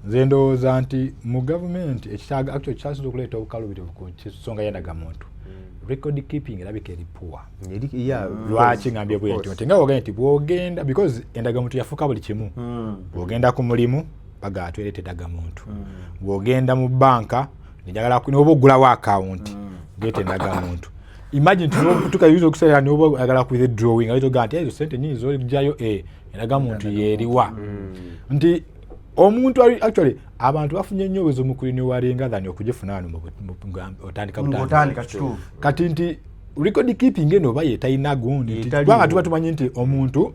nze ndowooza nti mu gavumenti ekitaaga actually kyasobola okuleeta obukalubirivu ku nsonga y'endagamuntu. Record keeping erabika eri poor. Lwaki ngambye bwentyo nti nga wogenda nti bwogenda because endagamuntu yafuuka buli kimu. Bwogenda ku mulimu baga atwelete endagamuntu. Bwogenda mu banka njagala n'oba ogulawo account gete endagamuntu. Imagine tuka yuzo kusala n'oba agala ku withdrawing alito ganti ezo sente nyingi zo jayo endagamuntu yeriwa. Nti omuntu actually abantu bafunye nnyo wezo mukuli ne walenga dhani okujifuna wano otandika kituufu kati nti record keeping eno baye talina gundi kubanga tuba tumanyi nti omuntu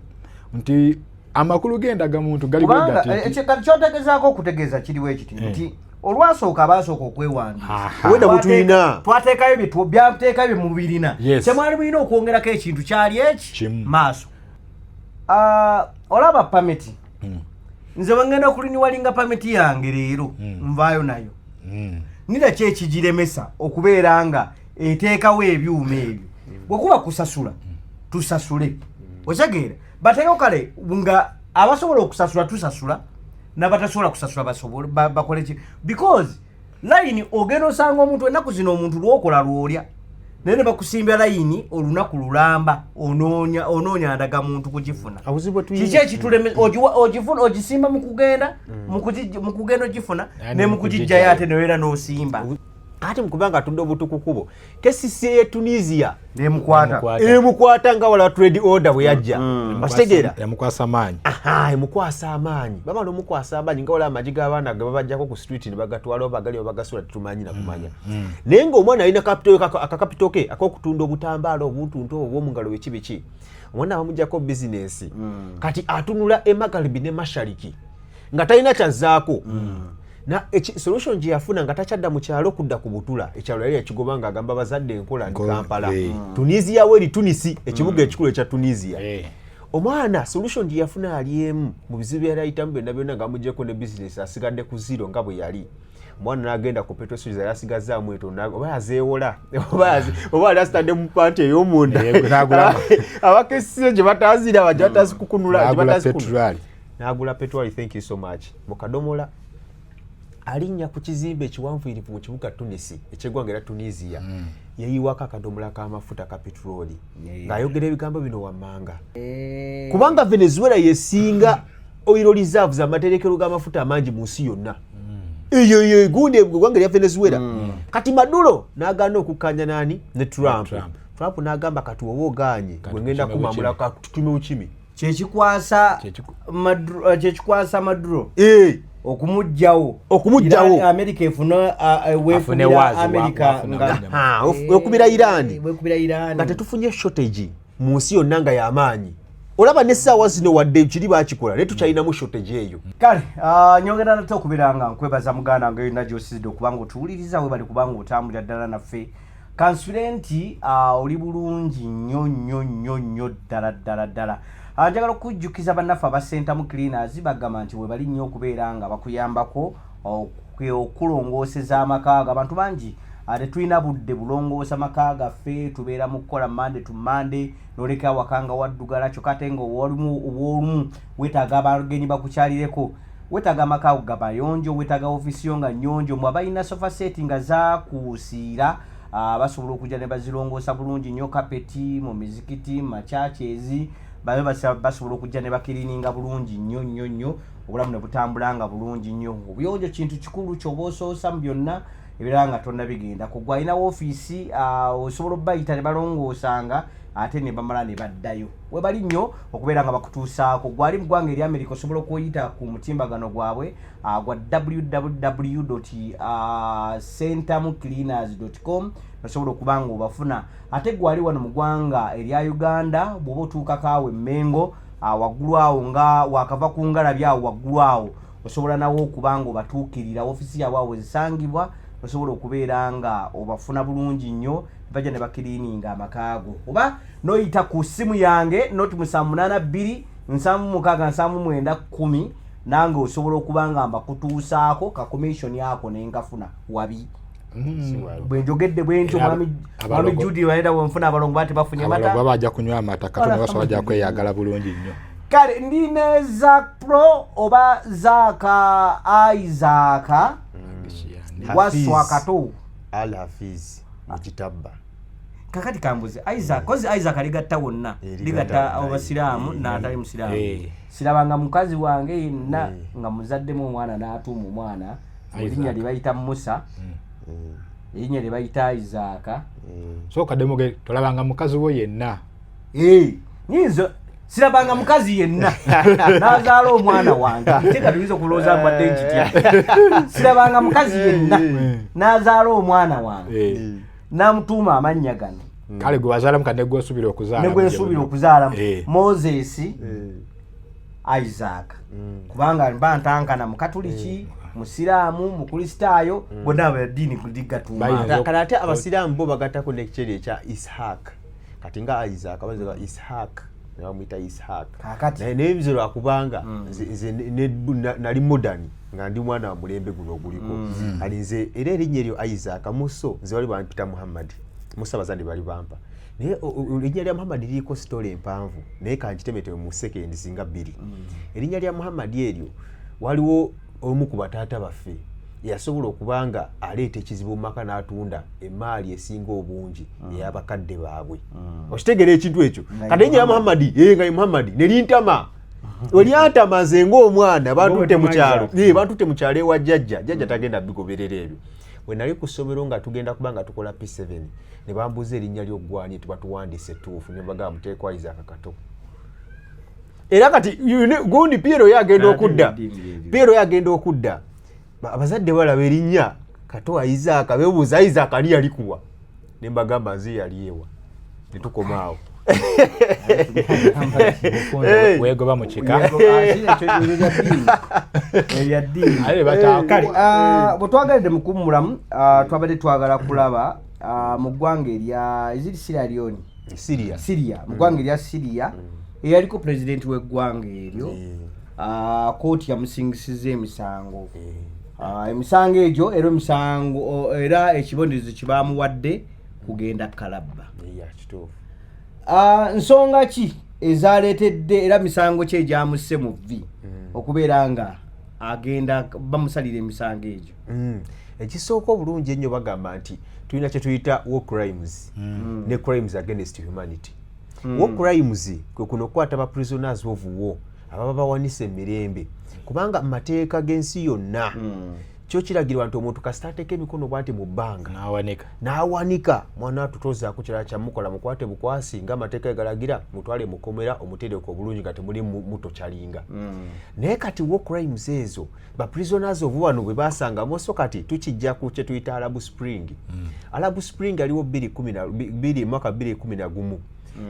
nti amakulu g'endagamuntu gali gati ekyo kyotegezaako okutegeeza kiriwo ekiti nti olwasooka abasooka okwewandiisa wenda mutulina twateekayo byateekayo mu birina kyemwali mulina okwongerako ekintu kyali eki maaso olaba pameti nze bangenda okuliniwalinga pameti yange leero nvaayo nayo nira kyekigiremesa okubeera nga eteekawo ebyuma ebyo bwekuba kusasula tusasule otegeera bateekawo kale nga abasobola okusasula tusasula n'abatasobola kusasula bakole ki because layini ogenda osanga omuntu ennaku zino omuntu lwokola lwolya naye ne bakusimbya layini olunaku lulamba onoonya ndagamuntu kugifuna kiki ekituleme ogisimba mu kugenda ogifuna ne mu kugijjayo ate neweera n'osimba ate mukubanga atudde obutukukubo kesisi ye Tunisia emukwata nga wala trade order bwe yajja basitegeera emukwasa amaanyi bamala omukwasa amaanyi nga wala amaji g'abaana gababajjako ku street ne bagatwala bagali bagasula tumanyi na kumanya naye ng'omwana alina akakapito ke ak'okutunda obutambaala obuntuntu obw'omungalo biki omwana bamuggyako bizinesi kati atunula emagalibi ne mashariki nga talina kyazzaako na solution gye yafuna nga takyadda mu kyalo kudda ku butula ekyalo yali yakigoba nga agamba bazadde enkola ndi Kampala Tunisia weri Tunisi ekibuga ekikulu ekya Tunisia omwana solution gye yafuna yali emu mu bizibu byali ayitamu byonna nga amugyeko ne business asigadde ku zero nga bwe yali omwana n'agenda ku petrol station yasigazaamu etonda oba yazeewola oba yali asitadde mu panti ey'omunda abakesise gye bataazira bajja batazikukunula n'agula petrol. Thank you so much mukadomola alinnya ku kizimbe ekiwanvuyirivu mu kibuga Tunisi eky'eggwanga era Tunisia yayiwako akadomola k'amafuta ka petroli ng'ayogera ebigambo bino wammanga kubanga Venezuela yesinga oil reserves amaterekero g'amafuta amangi mu nsi yonna eyo egundi eggwanga lya Venezuela kati Maduro n'agaana okukkanya nani ne Trump n'agamba kati oba oganye gwe ngenda kumamula kakitume ukimi kyekikwasa Maduro okumujjawo America efuna America nga wekubira Iran nga tetufunye shortage mu nsi yonna nga y'amaanyi olaba n'essaawa zino wadde kiri baakikola naye tukyalinamu shortage eyo kale nyongera nate okubeera nga nkwebaza muganda nga yonna gy'osiridde okubanga otuwuliriza we bali kubanga otambulira ddala naffe kansule nti oli bulungi nnyo ddala njagala okujjukiza bannaffe abasentamu cleaners bagamba nti we bali nnyo okubeera nga bakuyambako okulongooseza amaka abantu bangi tetulina budde bulongoosa amaka gaffe tubeera mu kukola Monday to Monday n'oleka wakanga waddugala kyokka ate nga obwolumu weetaaga abagenyi bakukyalireko weetaaga amaka ago gabayonjo weetaaga ofiisi yo nga nnyonjo mwe abalina sofa set nga zaakuusiira basobola okujja ne bazirongoosa bulungi nnyo kapeti mu mizikiti machaachezi basobola okujja ne bakirininga bulungi nnyo obulamu ne butambulanga bulungi nnyo obuyonjo kintu kikulu ky'oba osoosa mu byonna ebirala nga tonna bigenda kugwa alina woofiisi osobola obbayita ne balongoosanga ate ne bamala ne baddayo we bali nnyo okubeera nga bakutuusaako gwali mu ggwanga eri America osobola okuyita ku mutimbagano gwabwe gwa www.centamcleaners.com osobola okuba nga obafuna ate gwali wano mu ggwanga erya Uganda bw'oba otuukako awo Mengo waggulu awo nga wakava ku Ngalabi awo waggulu awo osobola nawo okuba nga obatuukirira ofiisi yaabwe awo zisangibwa osobola okubeera nga obafuna bulungi nnyo bajja ne bakiriininga amakaago oba noyita ku ssimu yange noti 782 769 nange osobola okuba nga mbakutuusaako ka commission yako nenkafuna wabi bwe njogedde bwentyo mwami Judy waenda wenfuna abalongo bati bafunye mata bajja kunywa amata katono basobola kweyagala bulungi nnyo kale ndine Zack Pro oba Zaka Isaac waswa kato Al Hafiz mukitabba kakati kambuze Isaac kozi Isaac aligatta wonna ligatta abasiraamu n'atali musiraamu sirabanga mukazi wange yenna nga muzaddemu omwana n'atuuma omwana erinnya lye bayita Musa erinnya lye bayita Isaac so kademoge tolabanga mukazi wo yenna nyinza sirabanga mukazi yenna n'azaala omwana wange kiteeka tuliza okulowooza mbadde nkitya sirabanga mukazi yenna n'azaala omwana wange n'amutuuma amannya gano kale gwe wazaalamu kane gwe osuubira okuzaala ne gwe nsuubira okuzaalamu Moses Isaac kubanga mba ntankana mukatuliki musiraamu mukristaayo bonna abaddiini kudigatuma kale ate abasiraamu bo bagattako n'ekiceri ekya Ishaq kati nga Isaac baziga Ishaq bamuyita Ishaq naye nze lwakubanga nze nali modern nga ndi mwana wa mulembe guno oguliko kali nze era erinnya eryo Isaac Muso nze bali bampita Muhammad Musa bazandi bali bampa naye erinnya lya Muhammad liriko story empanvu naye kankitemete mu sekendi zinga 2 erinnya lya Muhammad eryo waliwo omu ku bataata baffe yasobola okubanga aleeta ekizibu mu maka n'atunda emaali esinga obungi ey'abakadde baabwe okitegera ekintu ekyo kati erinnya lya Muhammad nga ye Muhammad ne lintama olyantama nze ng'omwana bantutte mu kyalo bantutte mu kyalo ewa jjajja tagenda bigoberera ebyo bwe nali ku ssomero nga tugenda kuba nga tukola P7 ne bambuza erinnya ly'oggwani tuba tuwandiise ettuufu ne bagamba muteekwa Isaac Kato era kati gundi Piero yagenda okudda abazadde balaba erinnya Kato Isaac beebuuza Isaac ani yalikuwa ne mbagamba nze yali ewa ne tukomaawo wegoba mu kika bwe twagalidde mukummulamu twabadde twagala kulaba mu ggwanga erya eziri Syria mu ggwanga erya Syria eyaliko pulezidenti w'eggwanga eryo kooti yamusingisiza emisango emisango egyo era ekibonerezo kibaamuwadde kugenda kalabba nsonga ki ezaleetedde era misango ki egyamusse mu vvi okubeera nga agenda bamusalira emisango egyo ekisooka obulungi ennyo bagamba nti tulina kye tuyita war crimes ne crimes against humanity war crimes kwe kuno okukwata ba prisoners of war ababa bawanise emirembe kubanga mu mateeka g'ensi yonna kyo kiragirwa nti omuntu kasita ateeka emikono bw'ati mu bbanga n'awanika mwana atutozaako kirala kyamukola mukwate bukwasi ng'amateeka egalagira mutwale mukomera omutereko obulungi nga temuli muto kyalinga naye kati war crimes ezo ba prisoners of war bwe basangamu so kati tukijja ku kye tuyita Arab Spring Arab Spring aliwo 2011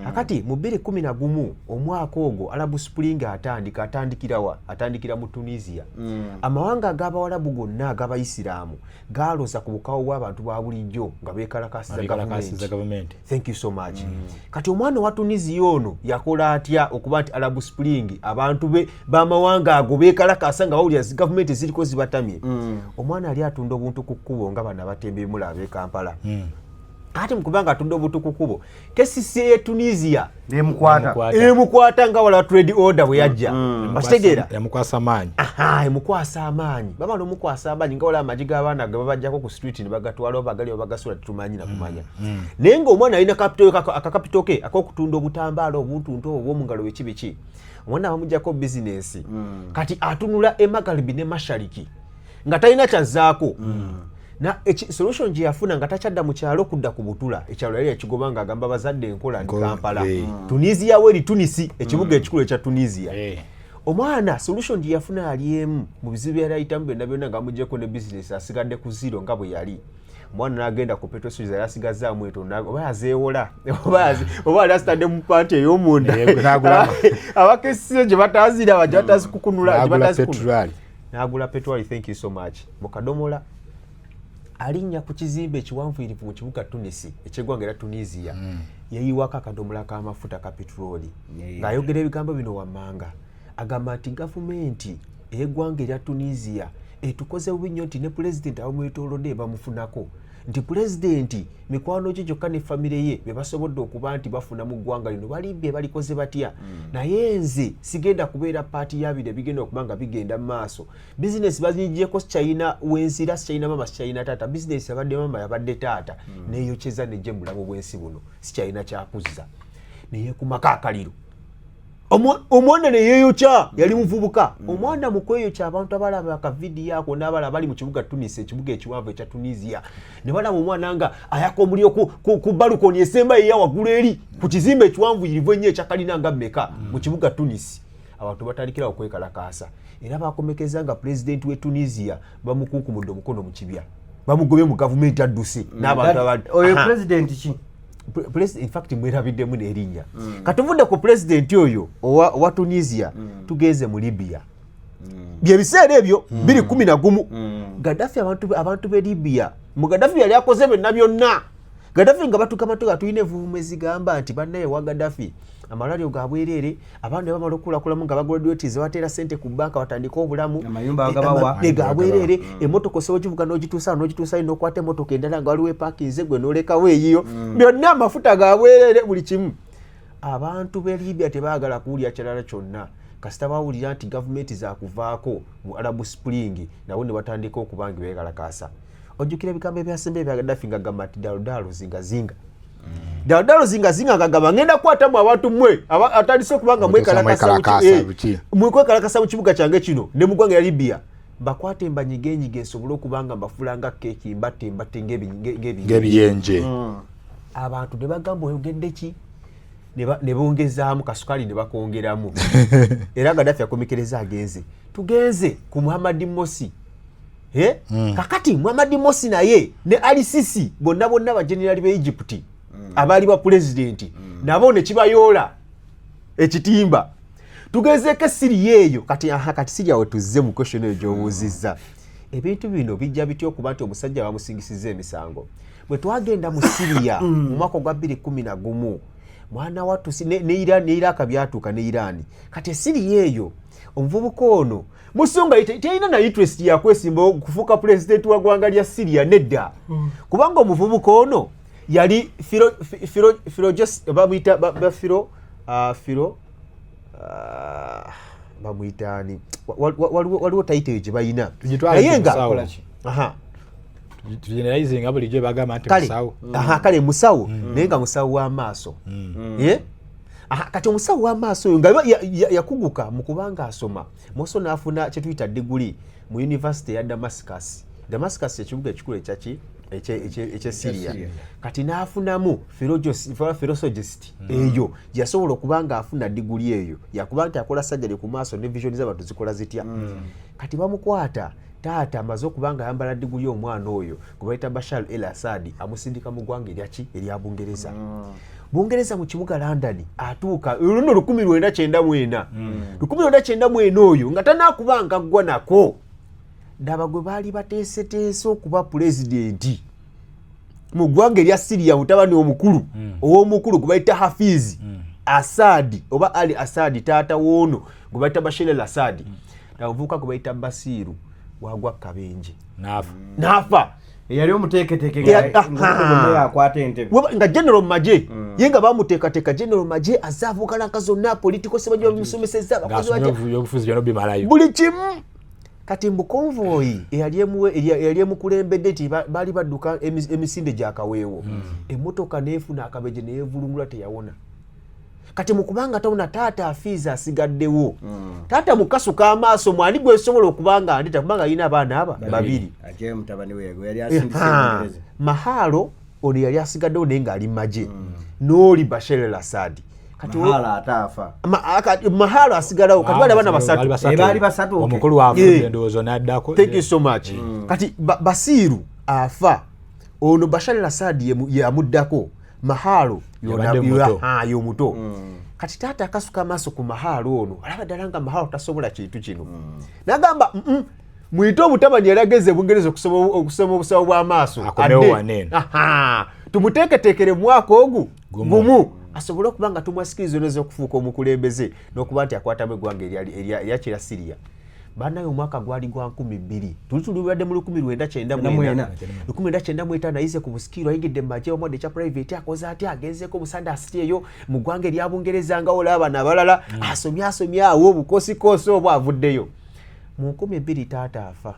akati mu 2011 omwaka ogwo Arab Spring atandikira mu Tunisia amawanga ag'Abawarabu gonna ag'Abayisiraamu galoza ku bukawo bw'abantu ba bulijjo nga beekalakasiza government. Thank you so much. Kati omwana wa Tunisia ono yakola atya okuba nti Arab Spring abantu b'amawanga ago beekalakasa nga bawulira government ziriko zibatamye omwana ali atunda obuntu ku kkubo nga bana batembe bimula ab'e Kampala kati mukubanga atunda obutu ku kkubo kesisi ye Tunisia emukwata nga wala trade order bwe yajja bakitegeera emukwasa amaanyi baba n'omukwasa amaanyi nga wala amaji g'abaana ge babajjako ku street ne bagatwala bagali bagasula tumanyi na kumanya naye ng'omwana alina akakapito ke ak'okutunda obutambaala obuntuntu obw'omungalo biki omwana bamuggyako bizinesi kati atunula emagalibi ne mashariki nga talina kyazzaako na solution gye yafuna nga takyadda mu kyalo kudda ku butula ekyalo yali yakigoba nga agamba bazadde enkola ndi Kampala Tunisia weri Tunisi ekibuga ekikulu ekya Tunisia omwana solution gye yafuna yali emu mu bizibu yali ayitamu byonna nga amugyeko ne business asigadde ku zero nga bwe yali omwana n'agenda ku petrol station yasigazaamu etonda oba yazeewola oba ali asitadde mu panti ey'omunda abakesise gye bataazira gye batazikukunula n'agula petrol. Thank you so much. Mukadomola alinnya ku kizimbe ekiwanvuyirivu mu kibuga Tunisi eky'eggwanga era Tunisia yayiwako akadomola k'amafuta ka petroli ng'ayogera ebigambo bino wammanga agamba nti gavumenti ey'eggwanga erya Tunisia etukoze bubi nnyo nti ne pulezidenti abamwetoolodde bamufunako nti pulezidenti mikwano gye gyokka ne famire ye be basobodde okuba nti bafuna mu ggwanga lino balibbye balikoze batya naye nze sigenda kubeera paati yabire bigenda okuba nga bigenda mu maaso bizinesi bazinyigyeko sikyalina wenzira sikyalina mama sikyalina taata bizinesi yabadde mama yabadde taata neyokyeza nejje mu bulamu bw'ensi buno sikyalina kyakuzza naye ku maka akaliro omwana neyeeyokya yali muvubuka omwana mu kweyokya abantu abalaba akavidiyo ako n'abalaba bali mu kibuga Tunis ekibuga ekiwanvu ekya Tunisia ne balaba omwana nga ayaka omuliro ku balukoni esemba eya waggulu eri ku kizimbe ekiwanvu irivu ennyo ekyakalina nga mmeka mu kibuga Tunis abantu batandikira okwekalakaasa era bakomekeza nga pulezidenti w'e Tunisia bamukunkumudde omukono mu kibya bamugobye mu gavumenti adduse n'abantu abadde oyo pulezidenti ki in fact mwerabiddemu n'erinnya katuvudde ku pulezidenti oyo owa Tunisia tugenze mu Libya byebiseera ebyo 2011 Gaddafi abantu b'e Libya mu Gaddafi yali akoze byonna Gaddafi nga batukamatuka tulina envuvumo ezigamba nti bannaye wa Gaddafi amalwaliro ga bwereere abantu bamala okukulakulamu nga bagraduates bateera ssente ku banka batandika obulamu amayumba agabawa ga bwereere emmotoka osobola ogivuga n'ogituusa n'okwata emmotoka endala nga waliwo epakinze gwe n'olekawo eyiyo byonna amafuta ga bwereere buli kimu abantu b'e Libya tebaagala kuwulira kirala kyonna kasita bawulira nti gavumenti zaakuvaako mu Arab Spring nabo ne batandika okuba nga beekalakaasa ojjukira ebigambo ebyasembe bya Gaddafi nga gamba nti daludalo zingazinga daludalo zingazinga ngagamba ngenda kukwatamu abantu mmwe atandise okuba nga mwekalakasa mu kibuga kyange kino ne mu ggwanga ya Libya bakwate mbanyigenyige nsobole okuba nga mbafula nga keeki mbatte ng'ebiyenje abantu ne bagamba oyogedde ki ne bongezaamu kasukali ne bakongeramu era Gaddafi yakomekereza agenze tugenze ku Muhammad Morsi kakati Muhammad Morsi naye ne Ali Sisi bonna bajenerali be Egypt abaali ba pulezidenti nabo ne kibayoola ekitimba tugezeko Siriya eyo kati Siriya we tuzze mu question eyo gy'obuuzizza ebintu bino bijja bitya okuba nti omusajja bamusingisizza emisango bwe twagenda mu Siriya mu mwaka gwa 2011 mwana wattu ne Iraq byatuuka ne Iran kati Siriya eyo omuvubuka ono musonga teyina na interest yakwesimba okufuuka pulezidenti wa ggwanga lya Siriya nedda kubanga omuvubuka ono yali bamuyitaani waliwo tayito gye balina naye nga tugeneralizinga bulijjo bagamba nti musawo kale musawo naye nga musawo w'amaaso kati omusawo w'amaaso oyo nga yakuguka mu kubanga asoma moso n'afuna kye tuyita diguli mu yunivasite ya Damascus ekibuga ekikulu ekya Syria kati n'afunamu philologist eyo yasobola okuba nga afuna diguli eyo yakuba nti akola sajjali ku maaso ne vision z'abantu zikola zitya kati bamukwata taata amaze okuba nga ayambala diguli omwana oyo gwe bayita Bashar el-Assad amusindika mu ggwanga erya Bungereza Bungereza mu kibuga London atuuka luno 1994 oyo nga tanaakubanga ggwa nako daba gwe baali bateeseteese okuba pulezidenti mu ggwanga erya Syria mutabani omukulu ow'omukulu gwe bayita Hafiz Assad oba Ali Assad taata woono gwe bayita Bashar el-Assad navuka gwe bayita Basiru wagwa kabenje nafa yali omuteeketeeke yakwata entebe nga general maje ye nga bamuteekateeka general maje azaavuukalaka zonna politiko sebajja bamusomeseza buli kimu kati mbukonvoyi eyali emukulembedde nti baali badduka emisinde gyakaweewo emmotoka neefuna akabeje neevulungula teyawona kati mukubanga tawona taata afiiza asigaddewo taata mukasuka amaaso mwani gwe sobola okubanga ndita kubanga alina abaana aba babiri Mahalo ono yali asigaddewo naye ng'ali maje n'oli Bashar el-Assad kati ataafa Mahalo asigalawo kati bali abaana basatu omukulu wafudde endowoozo n'addako thank you so much kati Basiru afa ono Bashar el-Assad yamuddako Mahalo y'omuto kati taata akasuka amaaso ku Mahalo ono alaba ddala nga Mahalo tasobola kintu kino n'agamba mwite omutabani yali ageze Bungereza okusoma obusawo bw'amaaso tumuteeketeekere mu mwaka ogu gumu asobole okuba nga tumwasikiriza oneza okufuuka omukulembeze n'okuba nti akwatamu eggwanga eryakira Syria banayo omwaka gwali gwa 2000 tulibadde mu 1995 ayize ku busikiro ayingidde mu magye omwadde kya private akoze ati agenzeko Musanda City eyo mu ggwanga erya Bungereza nga olaba n'abalala asomye awo obukosikosi obwo avuddeyo mu 2000 taata afa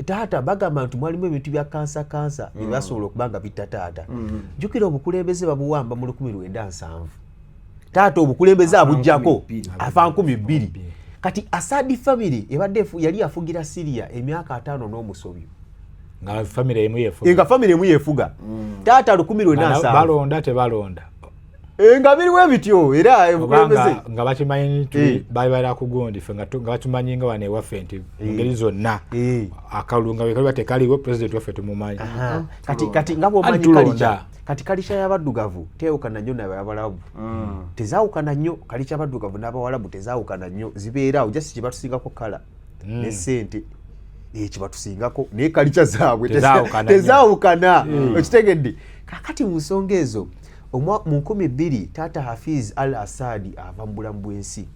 taata bagamba nti mwalimu ebintu bya kansa ebyasobola okubanga bitta taata jjukira obukulembeze babuwamba mu 1907 taata obukulembeze abujjako afa 2000 kati Assad family ebadde yali afugira Syria emyaka 5 n'omusobyo nga family emu yefuga taata 1907 balonda tebalonda nga biriwo ebityo era obukulembeze nga bakimanyi nti baibala kugondi fe nga bakimanyi nga wane waffe nti ngeri zonna akalunga bwe kali batekaliwo president waffe tumumanyi kati nga bw'omanyi kati kalicha y'abaddugavu teewukana nnyo n'abawalabu tezaawukana nnyo kalicha y'abaddugavu n'abawalabu tezaawukana nnyo zibeera just kye batusingako kala ne ssente kye batusingako naye kalicha zaabwe tezaawukana okitegedde kakati mu nsonga ezo mu 2000 taata Hafiz al-Assad ava mu bulamu bw'ensi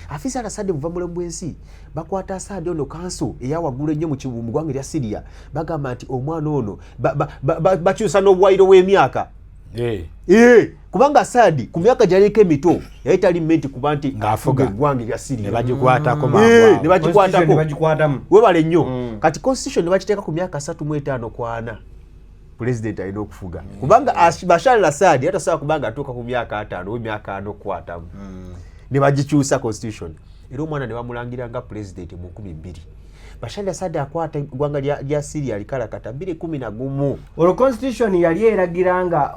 Hafiz al-Assad muva mu bulamu bw'ensi bakwata Assad ono kanso eyawaggulu ennyo mu ggwanga erya Syria bagamba nti omwana ono bakyusa n'obwayiro w'emyaka kubanga Assad ku myaka gyaliko emito yali tali mmenti kuba nti ng'afuga eggwanga erya Syria ne bagikwatako webale nnyo kati constitution ne bakiteeka ku myaka 35 kwana president alina okufuga kubanga Bashar al-Assad yatasobola kubanga atuuka ku myaka 5 emyaka 4 kwatamu ne bagikyusa constitution era omwana ne bamulangira nga president mu 2000 Bashar al-Assad akwata eggwanga lya Syria alikalakata 2011 olwo constitution yali eragira nga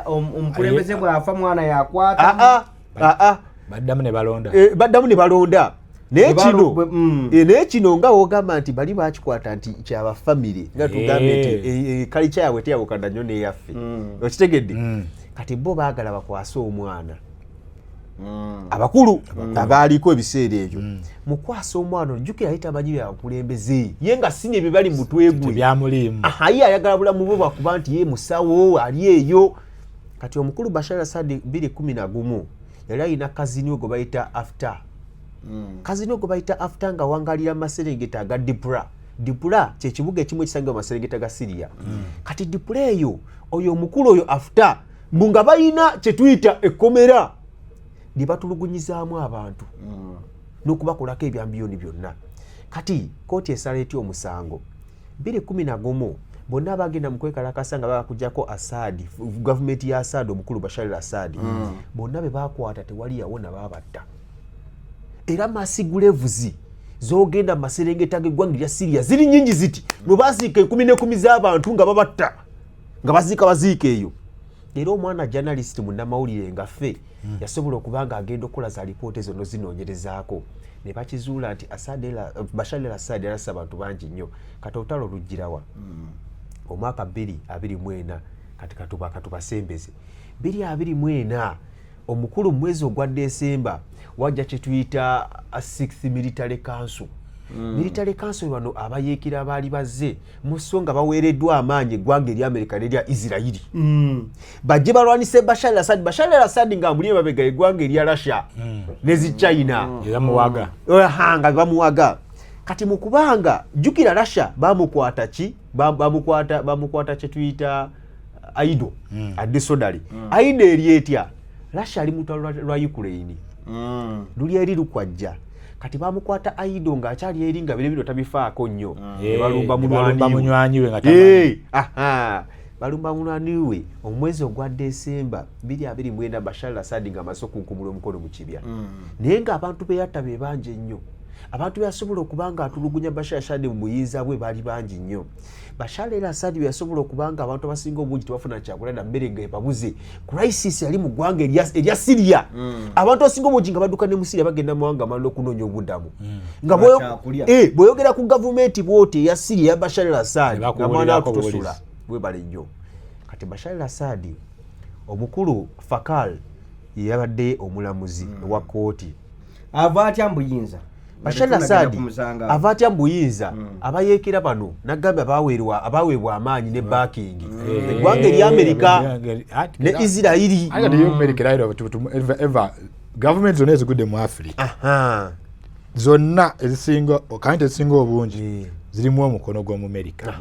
omukulembeze bw'afa mwana yakwata baddamu ne balonda naye kino nga wogamba nti bali bakikwata nti kyaba family nga tugambye nti kalicha yaabwe teyawukana nnyo n'eyaffe okitegedde kati bo baagala bakwase omwana abakulu abaaliko ebiseera ebyo mukwasa omwana ojjukira yali tamanyi byabakulembeze ye nga sinye bye bali mutwe gwe ye ayagala bulamu bwe bwakuba nti ye musawo ali eyo kati omukulu Bashar al-Assad 2011 yali alina kazini we gwe bayita after kazino gwe bayita after nga wangalira maserengeta aga Dipura kyekibuga ekimu ekisangibwa maserengeta ga Syria kati Dipura eyo oyo omukulu oyo after mbu nga balina kyetuyita ekkomera lye batulugunyizaamu abantu n'okubakolako ebyambiyoni byonna kati kooti esala etya omusango 2011 bonna bagenda mu kwekalakasa nga bakujjako Assad gavumenti ya Assad omukulu Bashar al-Assad bonna be bakwata tewali yawona babatta era masigulevuzi zogenda maserengeta g'eggwanga erya Syria ziri nnyingi ziti mwe baziika 10 z'abantu nga babatta nga baziika eyo era omwana journalist munnamawulire nga ffe yasobola okuba nga agenda okukola za lipoota ezo nozinoonyerezaako ne bakizuula nti Bashar al-Assad yalasa abantu bangi nnyo kati olutalo lugirawa omwaka 2024 kati katubasembeze 2024 omukulu mu mwezi ogwa Desemba wajja kyetuyita 6th military council military council bano abayeekera baali bazze mu ssonga baweereddwa amaanyi eggwanga erya Amerika n'erya Isirayiri bajje balwanise Bashar al-Assad nga amuli emabega eggwanga erya Russia nezi China nga bamuwaga kati mu kubanga jjukira Russia bamukwata ki bamukwata kyetuyita aido adisodali aido eri etya Russia ali mutalo lwa Ukraine luli eri lukwajja kati bamukwata aido nga akyali eri nga bino tabifaako nnyo balumba munywanyiwe nga tamanyi balumba munywanyiwe omwezi ogwa Desemba 2024 Bashar al-Assad nga amaze okunkumula omukono mu kibya naye nga abantu beyatta be bangi nnyo abantu byasobola okuba nga atulugunya Bashar al-Assad mu buyinza bwe baali bangi nnyo Bashar al-Assad byasobola okuba nga abantu abasinga obungi tebafuna kyakulanda mmere nga ebabuze crisis yali mu ggwanga erya Syria abantu abasinga obungi nga badduka ne mu Syria bagenda mawanga amalala okunoonya obuddamu nga bw'oyogera ku gavumenti bw'oti eya Syria ya Bashar al-Assad nga mwana atutusula webale nnyo kati Bashar al-Assad omukulu Fakal yabadde omulamuzi wa kooti ava atya mbuyinza Bashar al-Assad ava atya mbuyinza abayeekera bano nagambye abaweebwa amaanyi ne backing eggwanga erya Amerika ne Isirayiri government zonna ezigudde mu Africa zonna ezisinga kandi ezisinga obungi zirimu omukono gw'omu America.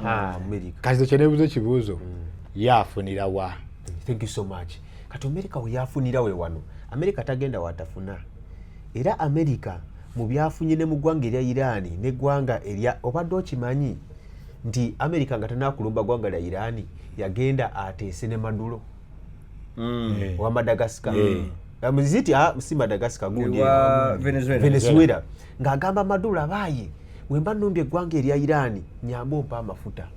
Kati kyenebuuza ekibuuzo yafunira wa? Thank you so much. Kati America we yafunira we wano. America tagenda watafuna. Era America mu byafunye ne mu ggwanga erya Iran ne ggwanga erya obadde okimanyi nti America nga tanakulumba ggwanga lya Iran yagenda ateese ne Maduro wa Madagascar. Muziti si Madagascar gundi Venezuela ng'agamba Maduro abaaye wemba nnumbye eggwanga erya Iran nyamba ompa amafuta.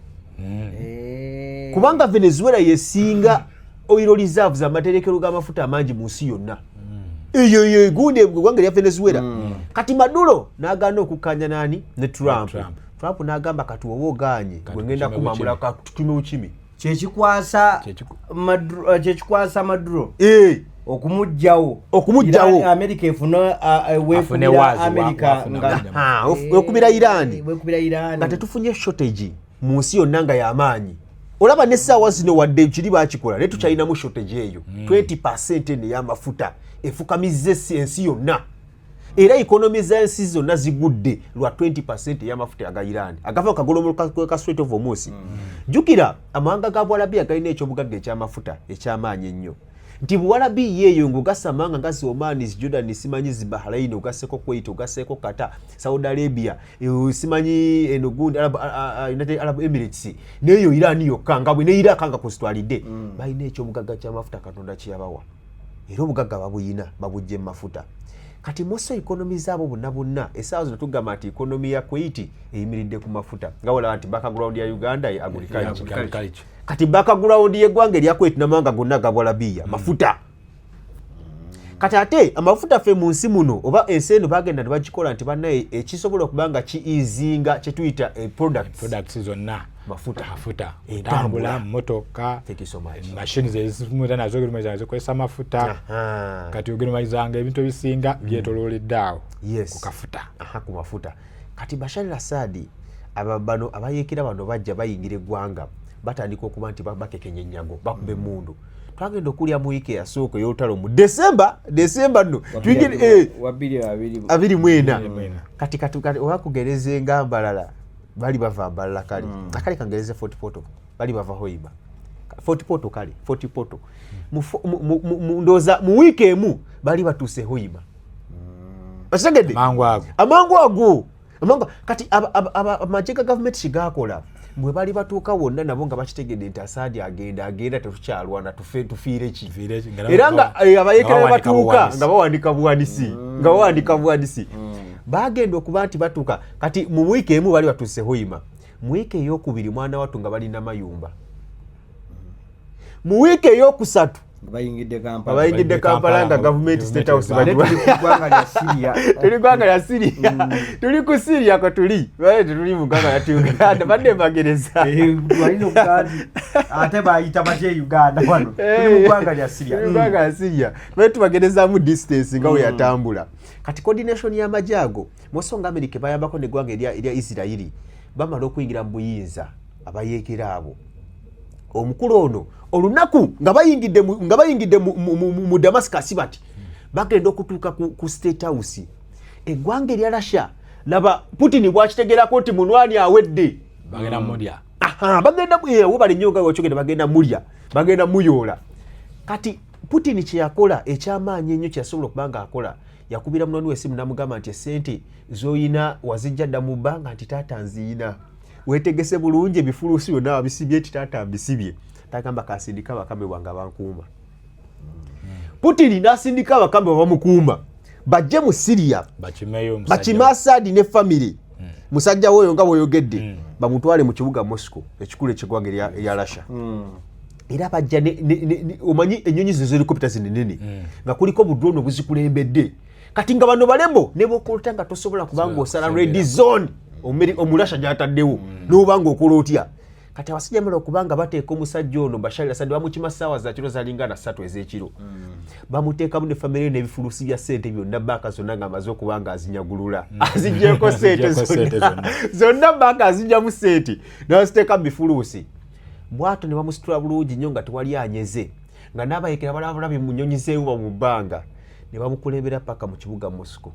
Kubanga Venezuela yesinga oil reserves amaterekero g'amafuta amangi mu nsi yonna. Eyo gundi eggwanga erya Venezuela. Kati Maduro n'agaana okukkaanya nani ne Trump n'agamba kati wowe oganye gwe ngenda kumamula katukime ukimi. Kyekikwasa Maduro okumujjawo America efuna wefuna America nga okubira Iran nga tetufunye shortage mu nsi yonna nga y'amaanyi. Olaba n'essaawa zino wadde kiri baakikola ne tukyalinamu shortage eyo 20% ne y'amafuta efukamizza ensi yonna. Era economy z'ensi zonna zigudde lwa 20% y'amafuta aga Iran agava kagolomoka ka Strait of Hormuz. Jukira amawanga ga Bwarabiya galina ekyobugagga eky'amafuta eky'amaanyi ennyo. Nti Bwarabiya eyo ng'ogassa amawanga ngazi Oman, Jordan, simanyi Bahrain, ogasseko Kuwait, ogasseko Qatar, Saudi Arabia, simanyi eno gundi United Arab Emirates, n'eyo Iran yokka nga bwe ne Iraq nga kusitwalidde balina ekyobugagga ky'amafuta Katonda kyeyabawa. Era obugagga babuyina babujje mu mafuta. Kati moso economy zaabo bonna essaawa zino tugamba nti economy ya Kuwait eyimiridde ku mafuta nga wala nti background ya Uganda ya agriculture. Kati background y'eggwanga erya Kuwait n'amawanga gonna ga Bwarabiya mafuta. Kati ate amafuta fe mu nsi muno oba ensi eno bagenda ne bagikola nti bannaye ekisobola okubanga kiizinga kye tuyita products zonna mafuta entambula motoka machines ezimunda nazo gulumaiza zikozesa mafuta kati ogulumaiza ebintu ebisinga byetololedde awo ku kafuta ku mafuta. Kati Bashar al-Assad ababano abayekera bano bajja bayingira eggwanga batandika okuba nti bakekenya ennyago bakube emundu. Twagenda okulya mu wiki yasooka ey'olutalo mu December no twigire 24. Kati owakugereza engambalala bali bava mbalala kale akale kangereze Fort Portal bali bava Hoima Fort Portal mu ndoza mu wiki emu bali batuse Hoima basegede amangu ago kati amajega government shigakola mwe bali batuuka wonna nabo nga bakitegedde nti Assad agenda tetukyalwana tufiire ki era nga abayekera batuuka nga bawandika buwanisi bagenda okuba nti batuuka kati mu wiiki emu bali batuuse Hoima mu wiiki ey'okubiri mwana wattu nga balina mayumba mu wiiki ey'okusatu bayingidde Kampala nga government state house tuli ggwanga lya Syria tuli ku Syria ko tuli tuli mu ggwanga lya Uganda badde magereza ate bayita baje Uganda wano tuli mu ggwanga lya Syria bwe tubagerezaamu distance nga we yatambula. Kati coordination y'amajago mosonga America bayambako n'eggwanga erya Israeli bamala okuyingira mu buyinza abayeekera abo omukulu ono olunaku nga bayingidde mu Damascus bati bagenda okutuuka ku State House eggwanga erya Russia laba Putin bwakitegerako nti munwani awedde bagenda mulya bagenda wobali nnyo nga wekyogenda bagenda muyoola. Kati Putin kye yakola ekyamaanyi ennyo kyasobola okubanga akola yakubira munwani w'essimu n'amugamba nti esente z'oyina wazijja dda mu bbanga nti taata nziyina wetegese bulungi ebifuluusi byonna wabisibye nti taata mbisibye. Tagamba kasindika abakame bwange abankuuma. Putin n'asindika abakame bamukuuma bajje mu Syria bakime Assad ne family musajja woyo nga bw'oyogedde bamutwale mu kibuga Moscow ekikulu eky'eggwanga erya Russia. Era bajja omanyi ennyonyi zo helicopter zinenene nga kuliko budrone obuzikulembedde kati nga bano balembo ne bwokolota nga tosobola kubanga osala red zone omulasha gyataddewo n'obanga okola otya. Kati abasajja bamala okubanga bateeka omusajja ono Bashar al-Assad bamukima ssaawa za kiro zalinga na 3 ez'ekiro bamuteekamu ne famire n'ebifulusi bya ssente byonna banka zonna nga amaze okubanga azinyagulula aziggyeko ssente zonna banka azijjamu ssente n'aziteeka mu bifuluusi bw'ato ne bamusitula bulungi nnyo nga tewali anyeze nga n'abayekera balabulabi mu nnyonyi z'ewuba mu bbanga ne bamukulembera paka mu kibuga Moscow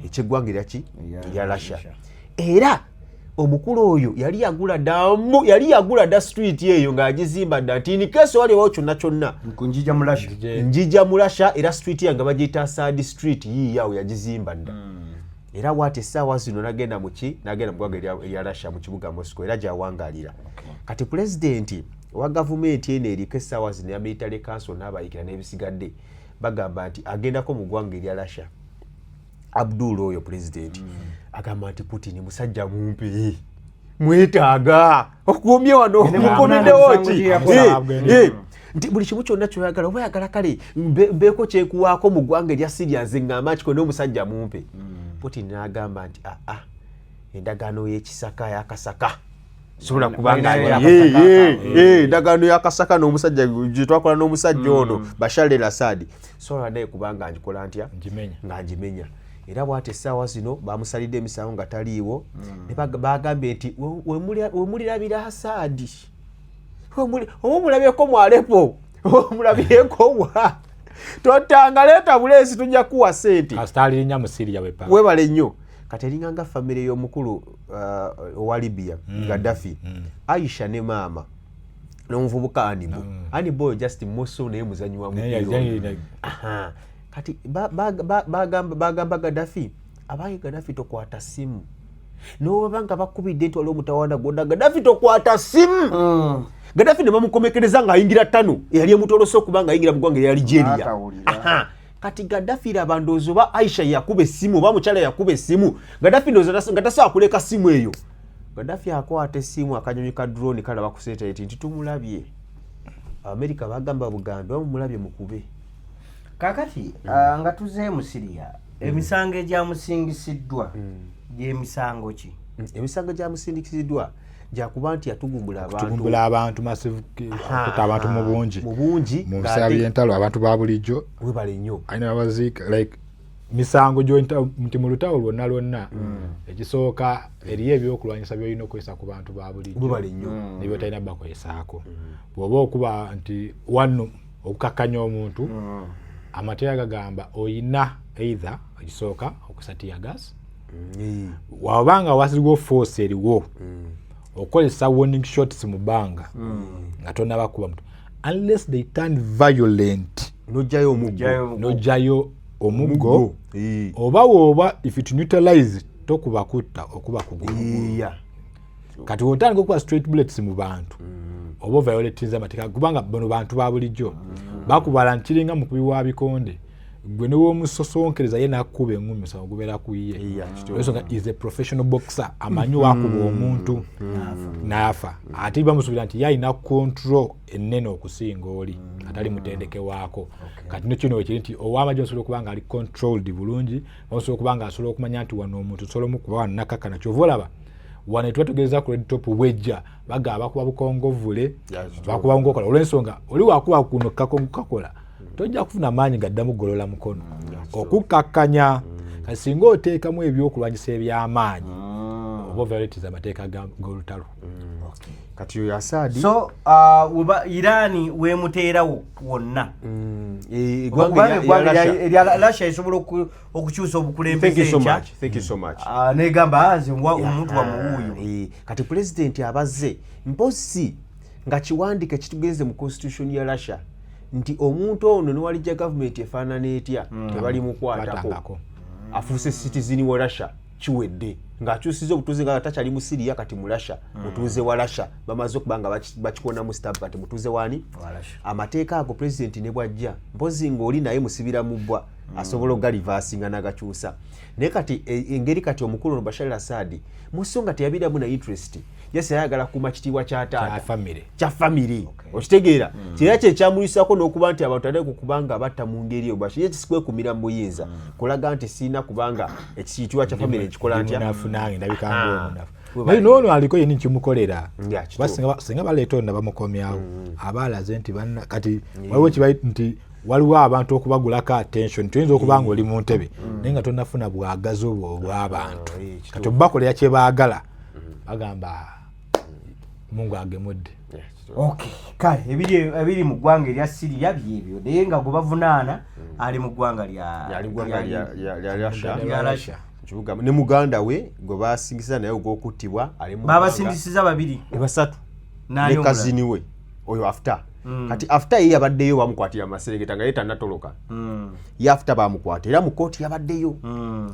eky'eggwanga erya Russia. Era omukulu oyo yali yagula da street eyo ng'agizimba dda nti nikese waliwo kyonna njija mu Russia era street yange bagiyita Sad Street yiiyawo yagizimba dda. Era wate essaawa zino nagenda mu ggwanga erya Russia mu kibuga Moscow era gyawangaalira. Kati pulezidenti wa gavumenti eno eriko essaawa zino ya military council n'abayikira n'ebisigadde bagamba nti agendako mu ggwanga erya Russia. Abdul oyo pulezidenti agamba nti Putin musajja mumpi mwetaaga okuumye wano mukomeddewo ki nti buli kimu kyonna kyoyagala oba oyagala kale mbeeko kyekuwaako mu ggwanga erya Syria nze ngamba nti kone omusajja mumpi. Putin n'agamba nti endagaano y'ekisaka yakasaka sobola kubanga endagaano yakasaka n'omusajja gye twakola n'omusajja ono Bashar al-Assad sobola naye kubanga ngikola ntya nga ngimenya. Era bw'ati essaawa zino bamusalidde emisango nga taliiwo ne bagambye nti wemulirabira Assad oba omulabyeko mu Aleppo oba omulabyeko wa totanga leeta buleesi tujja kuwa ssente kasitalinya mu Syria webale nnyo. Kati eringanga famire y'omukulu owa Libya Gaddafi Aisha ne maama n'omuvubuka Hannibal oyo just Mosso naye muzanyi wa mupiira. Kati bagamba Gaddafi abaye Gaddafi tokwata simu n'obanga bakubidde nti waliwo omutawaana gwonna Gaddafi tokwata simu. Gaddafi ne bamukomekereza ng'ayingira ttano eyali emutolose okuba ng'ayingira mu ggwanga erya Algeria. Kati Gaddafi laba ndowooza oba Aisha yakuba essimu oba mukyala yakuba essimu Gaddafi ndowooza nga tasobola kuleka simu eyo. Gaddafi akwata essimu akanyonyi ka drone kalaba ku satellite nti tumulabye. Amerika bagamba Bugambe bamulabye mukube. Kakati nga tuze mu Syria emisango egyamusingisiddwa gy'emisango ki? Emisango gyamusindikisiddwa gyakuba nti yatugumbula abantu massive abantu mu bungi mu biseera by'entalo abantu ba bulijjo webale nnyo ayina baziika like misango nti mu lutalo lwonna ekisooka eriyo ebyokulwanyisa byolina okwesa ku bantu ba bulijjo webale nnyo nebyo talina bakwesaako bw'oba okuba nti wano okukakkanya omuntu amateeka gagamba oyina either ekisooka okusatiya gas wabanga wasigwa force eriwo okozesa warning shots mu bbanga nga tonnaba kuba mutu unless they turn violent nojjayo omuggo oba woba if it neutralize tokuba kutta okuba kugulu kati otandika okuba straight bullets mu bantu oba violatinze amateeka kubanga bano bantu ba bulijjo bakubala nkiringa mukubi wa bikonde gwe niwomusosonkereza ye nakuba engumi musango gubeera ku ye ensonga is a professional boxer amanyi wakuba omuntu n'afa ate bamusuubira nti yalina control ennene okusinga oli atali mutendeke waako kati nekino wekiri nti ow'amagye osobola okuba nga ali controlled bulungi osobola okuba nga asobola okumanya nti wano omuntu osobola omukuba wannakakana kyova olaba wano tuba tugeeza ku red top bwejja bagaba bakuba bukongovule bakuba ngokola olw'ensonga oli wakuba kuno kakola tojja kufuna maanyi gaddamu golola mukono okukakkanya kasinga oteekamu ebyokulwanyisa eby'amaanyi oba violate amateeka g'olutalo kati oyo Assad so Irani wemuteerawo wonna erya Russia esobola okukyusa obukulembeze ekya thank you so much negamba nze omuntu wamuwuuyo kati pulezidenti abazze mposi nga kiwandika ekitugenze mu constitution ya Russia nti omuntu ono newalijja gavumenti efaanana etya tebali mukwatako afuuse citizen wa Russia kiwedde ng'akyusizza obutuuze nga takyali mu Syria kati mu Russia mutuuze wa Russia bamaze okuba nga bakikona mu stamp kati mutuuze wani amateeka ago pulezidenti ne bwajja mpozi ng'oli naye musibira mu bbwa asobola ogalivaasinga n'agakyusa naye kati engeri kati omukulu ono Bashar al-Assad mu nsonga teyabiramu na interest yesi ayagala kuma kitiibwa kya taata kya famire okitegeera kira kye kyamulisaako n'okuba nti abantu tadde kubanga batta mu ngeri eyo Bashar ye kisikwekumira mu buyinza kulaga nti sirina kubanga ekitiibwa kya famire nkikola ntya nafunange ndabikanga omunafu naye n'ono aliko yenni kimukolera singa baleeta ono bamukomyawo abaalaze nti kati waliwo kibayi nti waliwo abantu okubagulako attention tuyinza okuba nga oli mu ntebe naye nga tonnafuna bwagazi obwo obw'abantu kati obakolera kye baagala bagamba Mungu agemudde Okay, kale ebiri mu ggwanga erya Syria byebyo naye nga gwe bavunaana ali mu ggwanga lya Russia. Ne muganda we gwe basingisa naye ogw'okuttibwa ali mu babasindisiza babiri basatu ne kazini we oyo after kati after ye yabaddeyo bamukwatira amaserengeta nga ye tannatoloka ye after bamukwata era mu kooti yabaddeyo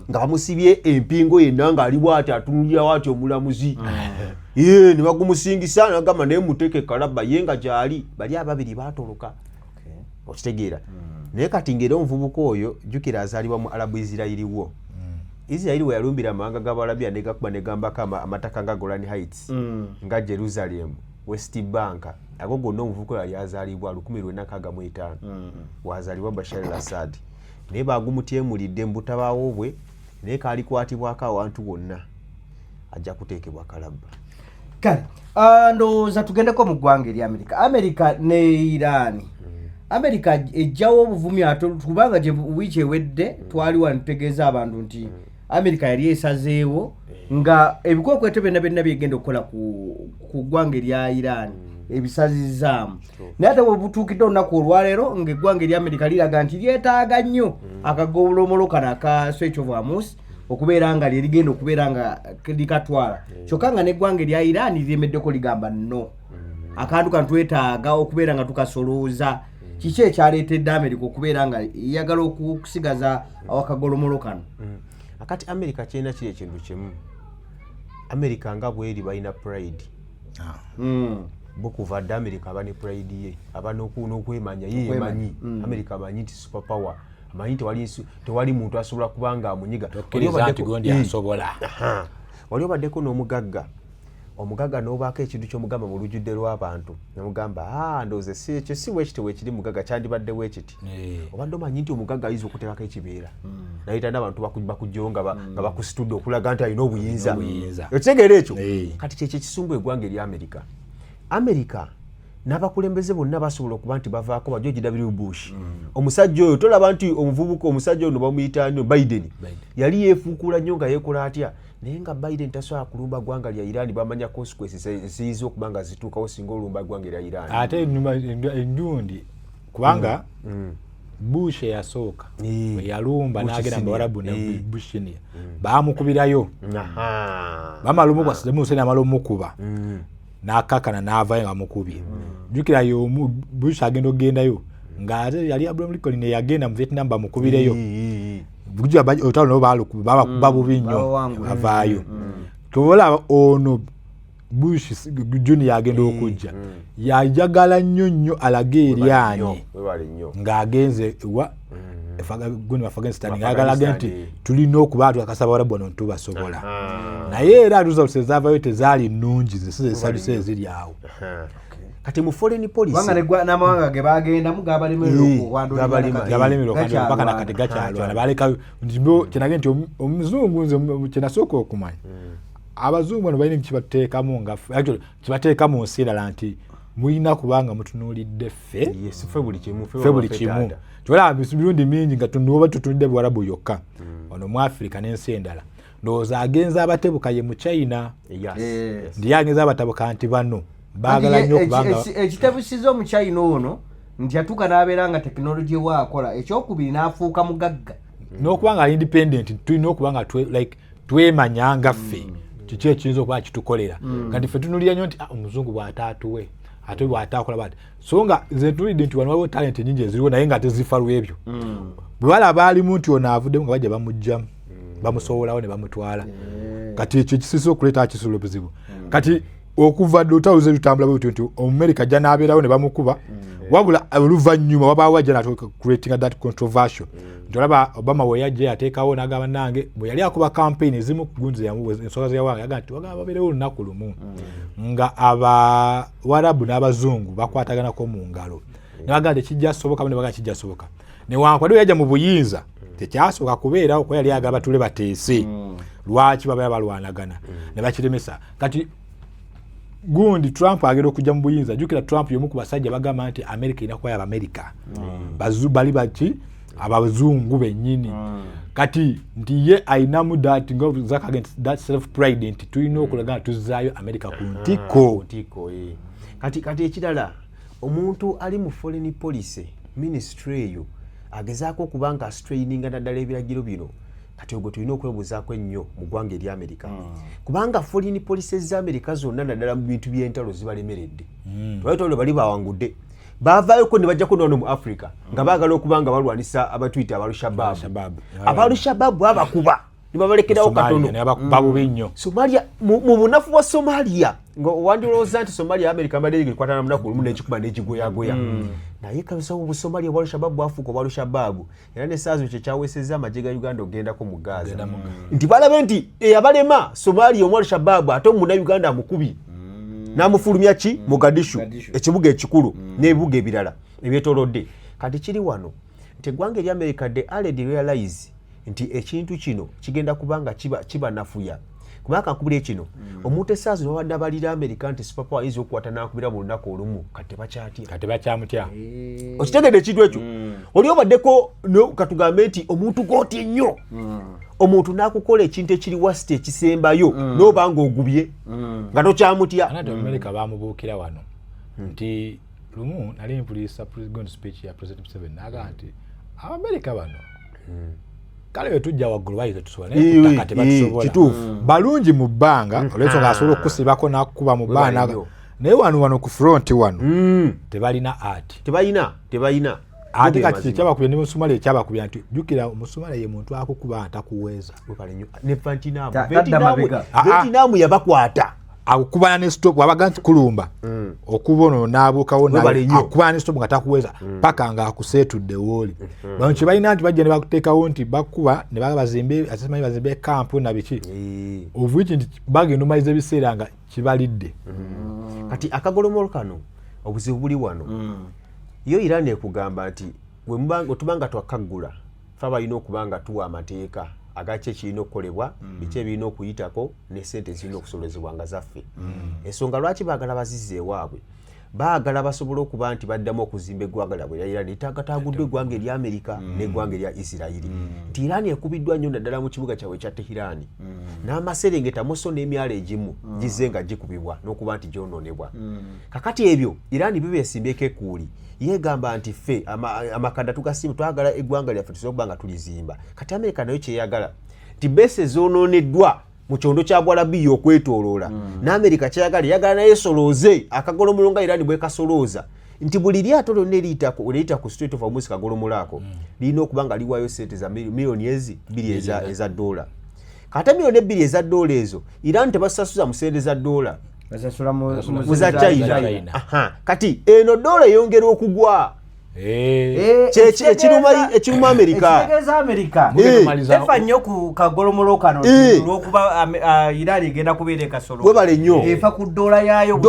nga bamusibye empingo yenna ng'ali bw'ati atunulira bw'ati omulamuzi ye ne bagumusingisa n'agamba naye muteeke kalaba ye nga gy'ali bali ababiri baatoloka okitegeera naye kati ng'era omuvubuka oyo jjukira azaalibwa mu Arabu Israeli wo Israeli we yalumbira amawanga g'Abarabiya ne gakuba ne gambako amataka nga Golan Heights nga Jerusalem West Bank ago gonna omuvubuka yali azaalibwa 1965 wazaalibwa Bashar al-Assad naye bagumutyemulidde mu butabaawo bwe naye kaalikwatibwako awantu wonna ajja kuteekebwa kalabba kale ndowooza tugendeko mu ggwanga eri America ne Iran America ejjawo obuvumi kubanga gye wiiki ewedde twali wano tutegeeza abantu nti America yali esazeewo nga ebikwekwete byonna byegenda okukola ku ggwanga erya Iran ebisazizaamu naye ate bwebutuukidde olunaku olwaleero ng'eggwanga erya America liraga nti lyetaaga nnyo akagolomolo kano aka Strait of Hormuz okubeera nga ligenda okubeera nga likatwala kyokka nga n'eggwanga erya Iran lyemeddeko ligamba nno akantu kano twetaaga okubeera nga tukasolooza kiki ekyaleetedde America okubeera nga yagala okusigaza akagolomolo kano akati America kirina kiri ekintu kimu America nga bweri balina pride bokuva dda America aba ne pride ye aba n'okwemanya ye yemanyi America amanyi nti super power amanyi tewali muntu asobola kubanga amunyiga wali obaddeko n'omugagga omugagga n'obaako ekintu ky'omugamba mu lujjudde lw'abantu namugamba ndowooza ekyo si weekiti weekiri mugagga kyandibadde weekiti obadde omanyi nti omugagga ayinza okuteekako ekibeera nayita n'abantu bakujjayo nga bakusitudde okulaga nti alina obuyinza ekitegeera ekyo kati kyekyo ekisungu eggwanga eri America n'abakulembeze bonna basobola okuba nti bavaako ba George W. Bush omusajja oyo tolaba nti omuvubuka omusajja ono bamuyita Biden yali yeefuukula nnyo nga yeekola atya naye nga Biden tasobola kulumba ggwanga lya Iran bamanya consequences eziyiza okuba nga zituukawo singa olumba ggwanga lya Iran ate enjundi kubanga Bush eyasooka yalumba n'agenda mu Bawarabu ne Bush senior baamukubirayo bamala omukubira Hussein amala omukuba n'akakana n'avayo nga mukubye jjukira yo Bush agenda okugendayo ng'ate yali Abraham Lincoln yagenda mu Vietnam bamukubireyo bujja otalo no bakuba bubi nnyo avaayo tobola ono Bush Junior agenda okujja yajagala nnyo alage eryanyi ng'agenze wa Afghanistan ng'agala nti tulina okuba tukasaba Abarabu bano tubasobola naye era results ezavayo tezaali nnungi zisabise eziri awo kati mu foreign policy wanga n'amawanga ge bagenda mugabalemerera okuwandula mpaka nakati gakyalwana baleka kinage nti omuzungu nze kyenasooka okumanya abazungu bano balina kibateekamu nga kibateeka mu nsi endala nti mulina kubanga mutunuulidde ffe buli kimu kyolaba mirundi mingi nga tunoba tutunudde Buwarabu yokka ono mu Africa n'ensi endala ndowooza agenza abatebuka ye mu China ndiye agenza abatabuka nti bano baagala nnyo kubanga ekitebusiza omu China ono nti atuuka n'abeera nga tekinologi waakola ekyokubiri n'afuuka mugagga n'okuba nga independent tulina okuba nga twemanya nga ffe kiki ekiyinza okuba kitukolera kati ffe tunulira nnyo nti omuzungu bw'ataatuwe ate bw'ataakola bati so nga nze ntulidde nti wano waliwo talenti nyingi eziriwo naye nga tezifa lw'ebyo bwe balaba alimu nti ono avuddemu nga bajja bamugjamu bamusowolawo ne bamutwala kati ekyo ekisisa okuleeta akisula obuzibu kati okuva dde otawuze lutambula bwe nti Omumerika ajja n'abeerawo ne bamukuba wabula oluvannyuma wabaawo ajja creating that controversial nti olaba Obama we yajja yateekawo n'agamba nange bwe yali akuba campaign ezimu kugunzi ensonga z'eyawange yaga nti wagamba babeerewo olunaku lumu nga Abawarabu n'Abazungu bakwataganako mu ngalo ne bagamba tekijja soboka ne bagamba kijja soboka newankubadde yajja mu buyinza tekyasoboka kubeerawo kuba yali agamba batule bateese lwaki babeera balwanagana ne bakiremesa kati gundi Trump agenda okujja mu buyinza jukira Trump yomu ku basajja bagamba nti America ina kwa America bali baki abazungu bennyini kati nti ye ayinamu that Zach against that self pride nti tulina okulaga tuzaayo America ku ntiko kati ekirala omuntu ali mu foreign policy ministry eyo agezaako okubanga straininga naddala ebiragiro bino kati ogwo tulina okwebuuzaako ennyo mu ggwanga eri America kubanga foreign policy za America zonna naddala mu bintu by'entalo zibalemeredde lwatolo bali bawangudde baavaayoko ne bajjako nono mu Africa nga baagala okubanga balwanisa abatwita abalushababu abalushababu abakuba ne babalekerawo katono babubi nnyo Somalia mu bunafu bwa Somalia wandirowooza nti Somalia America mbadde likwatana munaku olumu n'ekikuba n'ekigoyagoya naye kabisa mu Somalia abalushababu afuuka abalushababu era n'essaazi kye kyaweesezza amagye ga Uganda ogendako mu Gaza nti balabe nti abalema Somalia omulushababu ate omunnauganda amukubi n'amufulumya ki Mogadishu ekibuga ekikulu n'ebibuga ebirala ebyetoolodde kati kiri wano nti eggwanga eri America de already realize nti ekintu kino kigenda kubanga kiba nafuya kubanga nkubira kino omuntu essaazi n'obadde abalira America nti superpower ayinza okukwata n'akubira mu lunaku olumu kati bakyamutya okitegedde ekintu ekyo oli obaddeko katugambe nti omuntu gooti ennyo omuntu n'akukola ekintu ekiri wasite ekisembayo n'oba ng'ogubye nga tokyamutya anati America baamubuukira wano nti lumu nali mpulisa president speech ya President Museveni n'agamba nti America bano kale betujja waggulu bayize tusobola naye kutaka tebatusobola balungi mu bbanga olwensonga asobola okusibako n'akuba mu baana naye wano ku front wano tebalina art tebalina ate kati kyabakubya ne Somalia kyabakubya nti jukira Somalia ye muntu akukuba atakuweza ne Vietnam yabakwata akubana ne stop wabaga nti kulumba okubono n'abukawo akubana ne stop nga takuweza paka nga akusetudde woli bantu balina nti bajja ne bakuteekawo nti bakuba ne bazimbe asemanyi bazimbe camp na biki ovuki nti bagenda omaliza ebiseera nga kibalidde kati akagolomolo kano obuzibu buli wano yo Iran ekugamba nti otubanga twakaggula fe balina okubanga tuwa amateeka agace kirina okukolebwa biki ebirina okuyitako ne ssente zirina okusolozebwa nga zaffe ensonga lwaki baagala bazizza ewaabwe baagala basobole okuba nti baddamu okuzimba eggwanga lyabwe erya Iran litaagataaguddwa eggwanga erya America n'eggwanga erya Isirairi nti Iran ekubiddwa nnyo naddala mu kibuga kyabwe ekya Tehran n'amaserengeta muso n'emyalo egimu gizze nga gikubibwa n'okuba nti gyonoonebwa kakati ebyo Iran bibeesimbyeko ekkuuli yegamba nti ffe amakanda tugasimba twagala eggwanga lyaffe tusobola okuba nga tulizimba kati America nayo kyeyagala nti bese zoononeddwa mu kyondo kya Bwarabiya okwetooloola n'America kyeyagala yagala naye solooze akagolomolo nga Iran bwe kasolooza nti buli lyato lyonna eriyita ku Strait of Hormuz kagolomolo ako lirina okuba nga liwaayo sente za miliyoni 2 eza dola kati miliyoni 2 eza dola ezo Iran tebasasuza mu sente za dola muza China kati eno dola eyongera okugwa ekiruma America efa nnyo ku kagolomolo kano olw'okuba Iran egenda kubeera ekasolo webale nnyo efa ku dola yaayo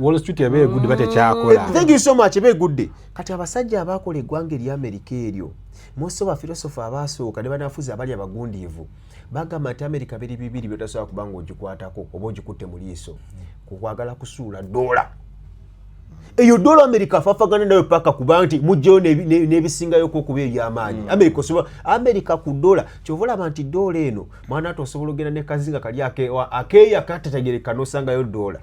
Wall Street ebeegudde batekyakola thank you so much ebeegudde kati abasajja abaakola eggwanga eri America eryo most of philosopher abaasooka ne banafuzi abali abagundiivu bagamba nti America biri bibiri byotasobola kubanga ogikwatako oba ogikutte mu liiso kukwagala kusuula dola eyo dola America afafagana nayo paka kuba nti mujjeyo n'ebisingayo okuba eby'amaanyi America ku dola kyova olaba nti dola eno mwana ate osobola ogenda ne kazinga kali akeeya katategereka n'osangayo dola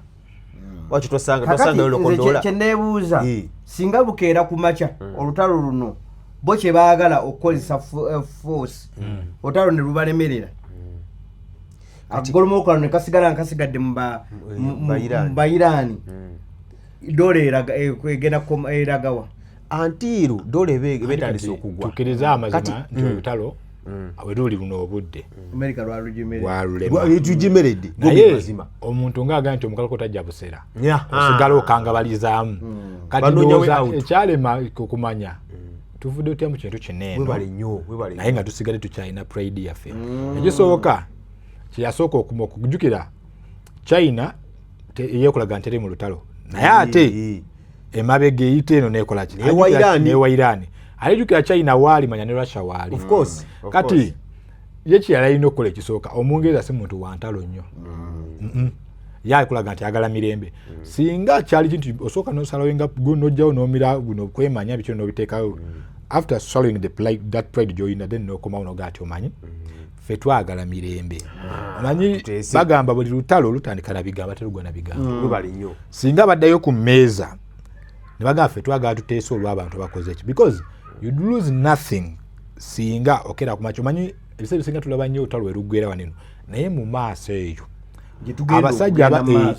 waki tosangayo loko dola kyenneebuuza singa bukeera ku makya olutalo luno bo kye baagala okukozesa force olutalo ne lubalemerera akagolomolo kano ne kasigala nga kasigadde mu Bayiraani dola egenda eragawa antiru dola betandise okugwa tukiriza amazima nti olutalo aweluli luno obudde America lwalujimeredde mazima omuntu ngaaga nti omukalo kotajja busera osigala okangabalizaamu kati ndowooza ekyalema kumanya tuvudde otya mu kintu kineeno naye nga tusigale tukyalina pride yaffe ekisoboka kyeyasooka okujjukira China eyekolaga nteri mu lutalo naye ate emabega eyita eno nekola ki newa Iran alijukira China waali manya ne Russia waali kati ye kyeyali alina okukola ekisooka Omungereza si muntu wa ntalo nnyo yakulaga nti agala mirembe singa kyali kintu osooka n'osalawo nga gunojjawo n'omira guno kwemanya bikyo n'obiteekawo after swallowing that pride joyina then nokomawo noga ati omanyi ffe twagala mirembe omanyi bagamba buli lutalo olutandika na bigamba terugwa na bigamba singa baddayo ku mmeeza ne bagamba ffe twagala tuteesa olw'abantu bakoze ki because you'd lose nothing singa okera ku macho omanyi ebiseera singa tulaba nnyo olutalo weruggwera wanino naye mu maaso eyo abasajja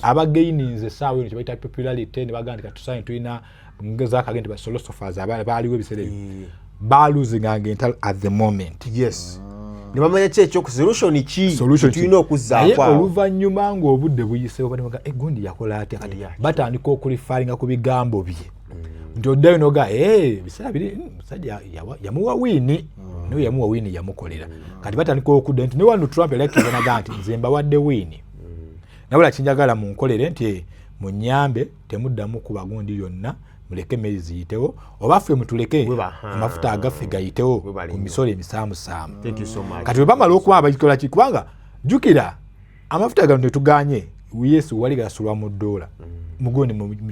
abagaininze essaawa eno kyebaita popularity ne bagamba nti katusaanye tulina ngezakagenti ba philosophers baaliwo ebiseera ebyo balosinganga entalo at the moment. Yes. Ne bamanya kyekyo solution ki tulina okuzzaako naye oluvannyuma ng'obudde buyiseewo banimaga egundi yakola atya kati batandika okulifalinga ku bigambo bye nti oddayo noga biseera biri musajja yamuwa wiini naye yamuwa wiini yamukolera kati batandika okudda nti ne wano Trump yalakiizanaga nti nze mbawadde wiini nabula kinjagala munkolere nti munyambe temuddamu ku bagundi yonna muleke emmeri ziyitewo oba ffe mutuleke amafuta agaffe gayitewo ku misolo emisaamusaamu kati bwe bamala okuba bagikola ki kubanga jjukira amafuta gano netuganye yesu wali gasulwa mu ddoola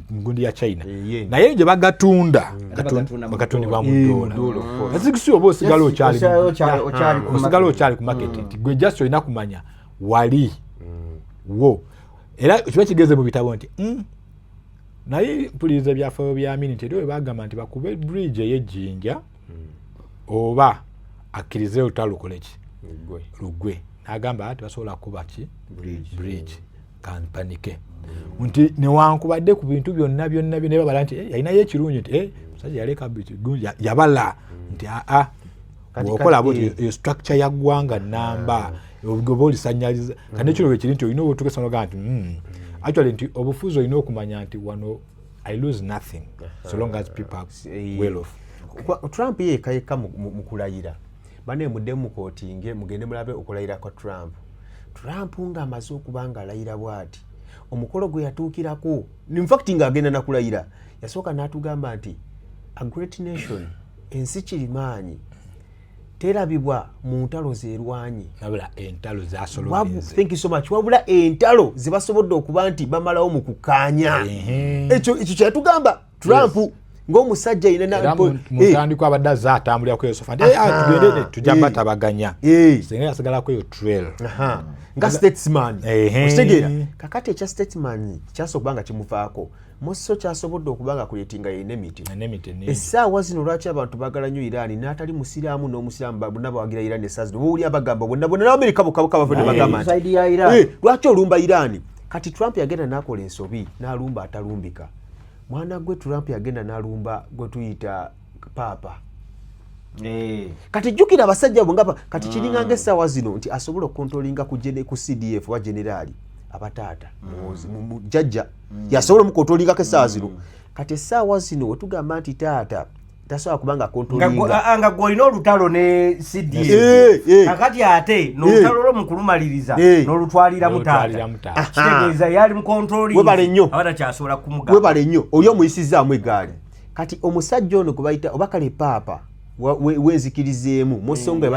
mugundi ya China naye gye bagatunda bagatundibwa mu ddoola azikusi oba osigala okyali ku market nti gwe just olina kumanya wali wo era kiba kigeze mu bitabo nti naye mpuliriza ebyafaayo bya miniti era bagamba nti bakube bridge ey'ejjinja oba akkirize olutalo lukole ki lugwe n'agamba tebasobola kuba ki bridge kampanike nti newankubadde ku bintu byonna naye babala nti yalinayo ekirungi nti musajja yaleka yabala nti bw'okola bwoti structure ya ggwanga namba oba olisanyaliza kandi ekiro bwekiri nti olina obutuuka sanoga nti actually nti obufuzi olina okumanya nti wano I lose nothing so long as people are well off. Trump yekayeka mu kulayira bane muddemu kootinge mugende mulabe okulayira kwa Trump ng'amaze okuba ng'alayira bw'ati omukolo gwe yatuukirako in fact ng'agenda nakulayira yasooka n'atugamba nti a great nation ensi kirimaanyi terabibwa mu ntalo zeerwanyi wabula entalo zasolomeze. Thank you so much. Wabula entalo zibasobodde okuba nti bamalawo mu kukaanya ekyo kyatugamba Trump ng'omusajja yina mutandiko abadde azaatambulira ku Yosefa nti tugende tujja batabaganya singa yasigalako eyo trail nga statesman okitegeera kakati ekya statesman kyasooka okuba nga kimuvaako musso kyasobodde okuba nga kuleetinga yenemiti essaawa zino lwaki abantu baagala nnyo Iran n'atali musiraamu n'omusiraamu bonna bawagira Iran essaawa zino bowulya bagamba bonna n'Amerika bokka bavudde bagamba nti lwaki olumba Iran kati Trump yagenda n'akola ensobi n'alumba atalumbika mwana gwe Trump yagenda n'alumba gwe tuyita paapa kati jjukira abasajja bo ngapa kati kiringanga essaawa zino nti asobola okontrolinga ku CDF wa generali abataata jjajja yasobola omukontrolingako essaawa zino kati essaawa zino wetugamba nti taata tasobola kubanga kontrolinga nga gwolina olutalo ne CDF kakati ate n'olutalo lwo mukulumaliriza n'olutwalira mutaata kitegeeza yali mukontrolinga webale nnyo abatakyasobola kumugamba webale nnyo oli omuyisizaamu eggaali kati omusajja ono gwe bayita oba kale paapa wenzikirizeemu mu nsonga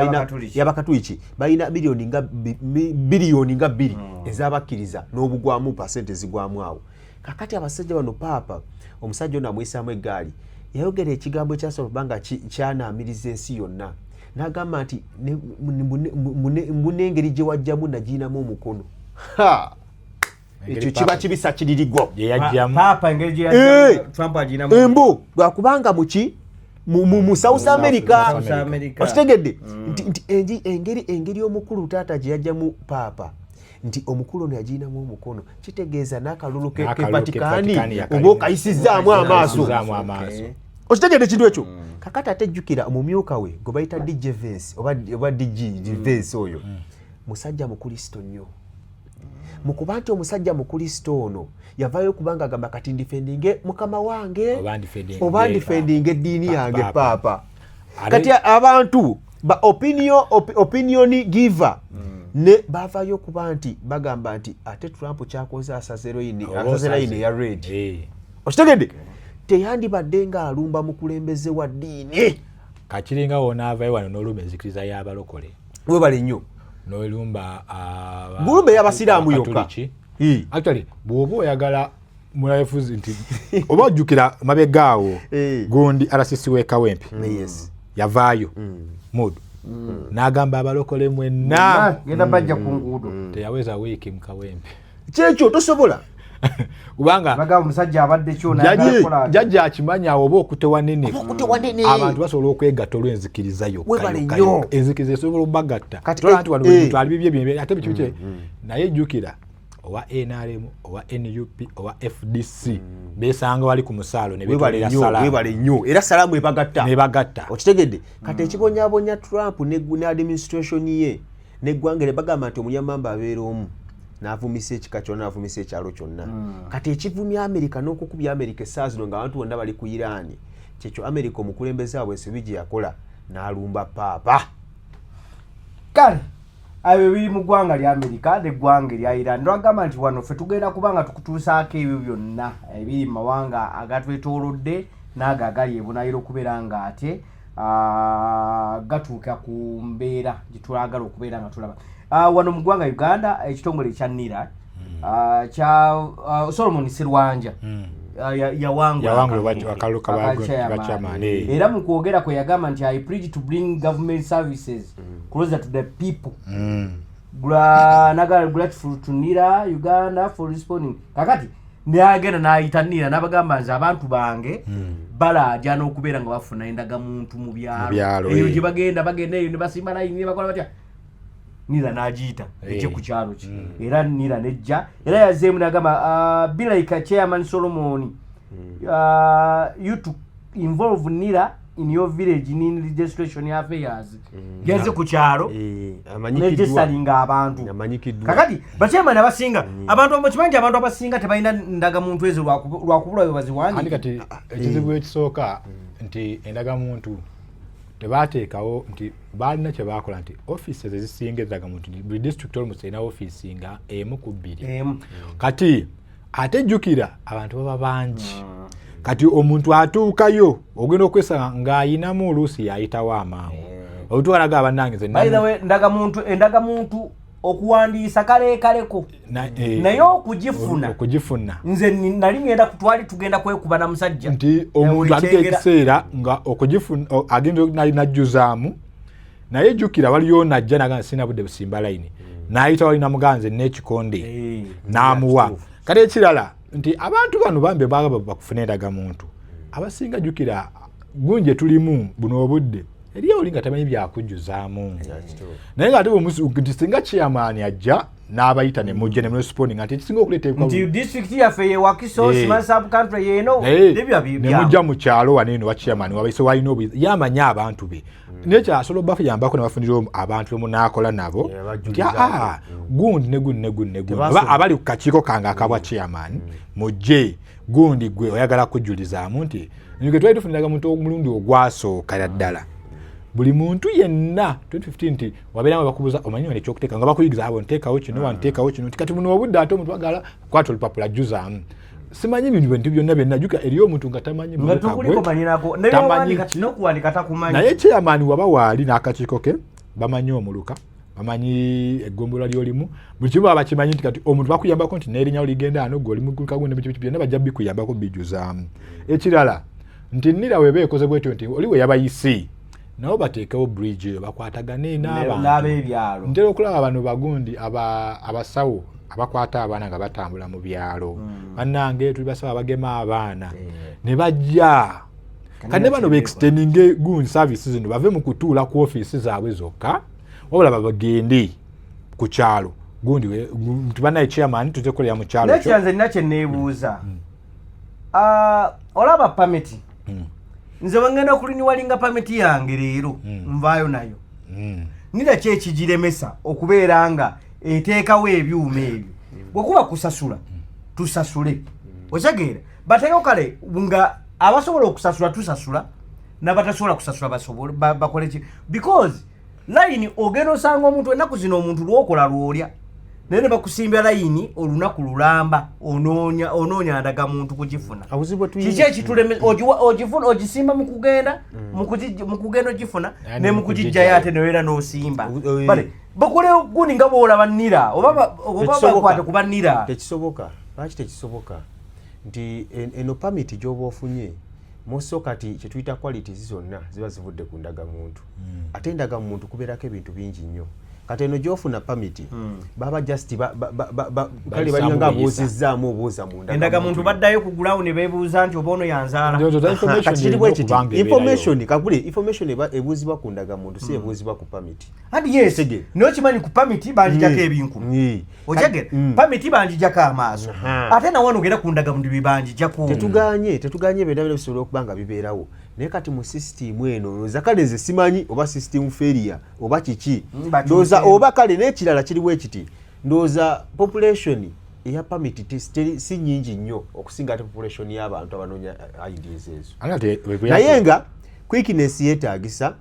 y'abakatuliki balina biliyoni nga 2 ezabakkiriza n'obugwamu pasente zigwamu awo kakati abasajja bano paapa omusajja ono amuyisaamu eggaali yayogera ekigambo ekyasobola kubanga kyanaamiriza ensi yonna n'agamba nti mbunengeri gye wajjamu nagiinamu omukono ekyo kiba kibisa kiririgwo embu lwakubanga muki mu South America okitegedde nti engeri omukulu taata gye yajjamu paapa nti omukulu ono yagiinamu omukono kitegeeza n'akalulu ke Vatikani oba okayisizaamu amaaso okitegedde ekintu ekyo kakati ate jjukira omumyuka we gwe bayita DJ Vance oba DJ Vance oyo musajja mukulisito nnyo mukuba nti omusajja mukulisito ono yavaayo kubanga agamba kati ndifendinge mukama wange oba ndifendinge eddiini yange paapa kati abantu ba opinion giver ne bavaayo kuba nti bagamba nti ate Trump kyakoze asaze layini ya red okitegedde teyandibadde ng'alumba mukulembeze wa ddiini kakiringa wonaavayo wano n'olumba enzikiriza y'abalokole webale nnyo n'olumba gulumba ey'abasiraamu yokka actually bw'oba oyagala mulaefuzi nti oba ojjukira mabegaawo gundi RCC w'e Kawempe yavaayo Modu n'agamba abalokole mwenna genda bajja ku nguudo teyaweza wiiki mu Kawempe kyekyo tosobola kubanga bagamba omusajja abadde kyona jjajja akimanya oba okutewa nene abantu basobola okwegatta olw'enzikiriza yokka enzikiriza esobola okubagatta tola nti wano ebintu ali bibye ate bikibikyere naye jjukira owa NRM owa NUP owa FDC besanga wali ku musaalo ne betwalira salaamu webale nnyo era salaamu ebagatta okitegedde kati ekibonyabonya Trump ne administration ye neggwanga bagamba nti omunyamamba abeera omu n'avumisa ekika kyonna n'avumisa ekyalo kyonna kati ekivumya Amerika n'okukubya Amerika essaawa zino ng'abantu bonna bali ku Iran kyekyo Amerika omukulembeze waabwe ensobi gye yakola n'alumba paapa kale ayo biri mu ggwanga lya Amerika n'eggwanga lya Iran ndwagamba nti wano ffe tugenda kubanga tukutuusaako ebyo byonna ebiri mu mawanga agatwetoolodde n'ago agali ebunaayira okubeera nga ate gatuuka ku mbeera gye twagala okubeera nga tulaba wano mu ggwanga Uganda ekitongole ekya NIRA kya Solomon Sirwanja yawangula akalulu kachairman era mu kwogera kwe yagamba nti I pledge to bring government services closer to the people. Grateful to NIRA Uganda for responding. Kakati n'agenda n'ayita NIRA n'abagamba nti abantu bange balajja n'okubeera nga bafuna endagamuntu mu byalo eyo gye bagenda eyo ne basimba layini ne bakola batya NIRA n'agiyita ejje ku kyalo ki era NIRA nejja era yazeemu n'agamba Bilaika Chairman Solomon you to involve NIRA in your village in registration affairs yaze ku kyalo registaringa abantu kakati bachairman abasinga abantu abakimanyi abantu abasinga tebalina ndagamuntu ezo lwakubula baziwangi kati ekizibu ekisooka nti endagamuntu tebateekawo nti balina kye bakola nti offices ezisinga endagamuntu buli district almost erina office nga emu ku bbiri kati ate jjukira abantu baba bangi kati omuntu atuukayo ogenda okwesanga ng'ayinamu oluusi yayitawo amangu obutwalaga abannange by the way endagamuntu okuwandiisa kaleekaleko naye okugifuna nze nali ngenda tugenda kwekuba na musajja nti omuntu aliko ekiseera nga okugifuna agenda najjuzaamu naye jjukira waliyo najja naga sina budde busimba layini n'ayita walina muganze n'ekikonde n'amuwa kati ekirala nti abantu bano bambe baagaba bakufuna endagamuntu abasinga jjukira gunje tulimu buno obudde eriyo olinga tamanyi byakujjuzaamu naye nga ate nti singa chairman ajja n'abayita ne mujja ne responding nti ekisinga okuleeta nti district yaffe ye Wakiso Simanyi sub country yeeno ne mujja mu kyalo waneeno wa chairman wabayise walina obuyinza yamanya abantu be naye kyasobola obbafu yambako ne bafunira abantu bemu n'akola nabo nti gundi ne gundi abali ku kakiiko kange akabwa chairman mujje gundi gwe oyagala kujjulizaamu nti nge twali tufuniraga muntu omulundi ogwasooka ddala buli muntu yenna 2015 nti wabeeramu bakubuza omanyi wano ekyokuteeka nga bakuyigiza abo nteekawo kino wanteekawo kino nti kati buno obudde ate omuntu bagala kwata olupapula jjuzaamu simanyi bintu byonna byenna juka eriyo omuntu nga tamanyi naye chairman waba waali n'akakiiko ke bamanyi omuluka bamanyi eggombola lyolimu buli kimu baba bakimanyi nti kati omuntu bakuyambako nti n'erinnya oligenda ano gwe oli mugulukagunde biki byonna bajja bikuyambako bijjuzaamu ekirala nti NIRA weeba ekoze bwetyo nti oli we yabayisi nabo bateekewo bridge eyo bakwatagane n'abebyalo ntera okulaba bano bagundi abasawo abakwata abaana nga batambula mu byalo bannange tuli basaba bagema abaana ne bajja kane bano beextendinge gundi services zino bave mu kutuula ku office zaabwe zokka wabula bagende ku kyalo gundi tubanaye chairman tuze kukolera mu kyalo kyo nekyanze nina kye neebuuza olaba pamiti nze wangenda kuliniwalinga pamiti yange leero nvaayo nayo NIRA kyekigiremesa okubeera nga eteekawo ebyuma ebyo bwekuba kusasula tusasule otegeera bateekawo kale nga abasobola okusasula tusasula n'abatasobola kusasula bakole ki because layini ogenda osanga omuntu ennaku zino omuntu lwokola lwolya naye ne bakusimbya layini olunaku lulamba onoonya ndagamuntu kugifuna kiki ekituleme ogisimba mu kugenda ogifuna ne mu kugijjayo ate neweera n'osimba bakole gundi nga bwolaba NIRA oba bakwate kuba NIRA tekisoboka lwaki tekisoboka nti eno pamiti gy'oba ofunye moso kati kye tuyita qualities zonna ziba zivudde ku ndagamuntu ate endagamuntu kubeerako ebintu bingi nnyo kati eno gyofuna pamiti baba just kale balina buuzizzaamu obuuza mu endagamuntu baddayo kugulawo ne beebuuza nti oba ono yanzaala information kakule information ebuuzibwa ku ndagamuntu si ebuuzibwa ku pamiti andi yes nokimanyi ku pamiti banjijako ebinkulu okyegera pamiti banjijako amaaso ate nawano ogera ku ndagamuntu bibanjijako tetuganye ebintu bisobola okuba nga bibeerawo naye kati mu system eno olowooza kale nze simanyi oba system failure oba kiki ndowooza oba kale n'ekirala kiriwo ekiti ndowooza population eya permit si nyingi nnyo okusinga ate population y'abantu abanoonya IDs ezo naye nga quickness yeetaagisa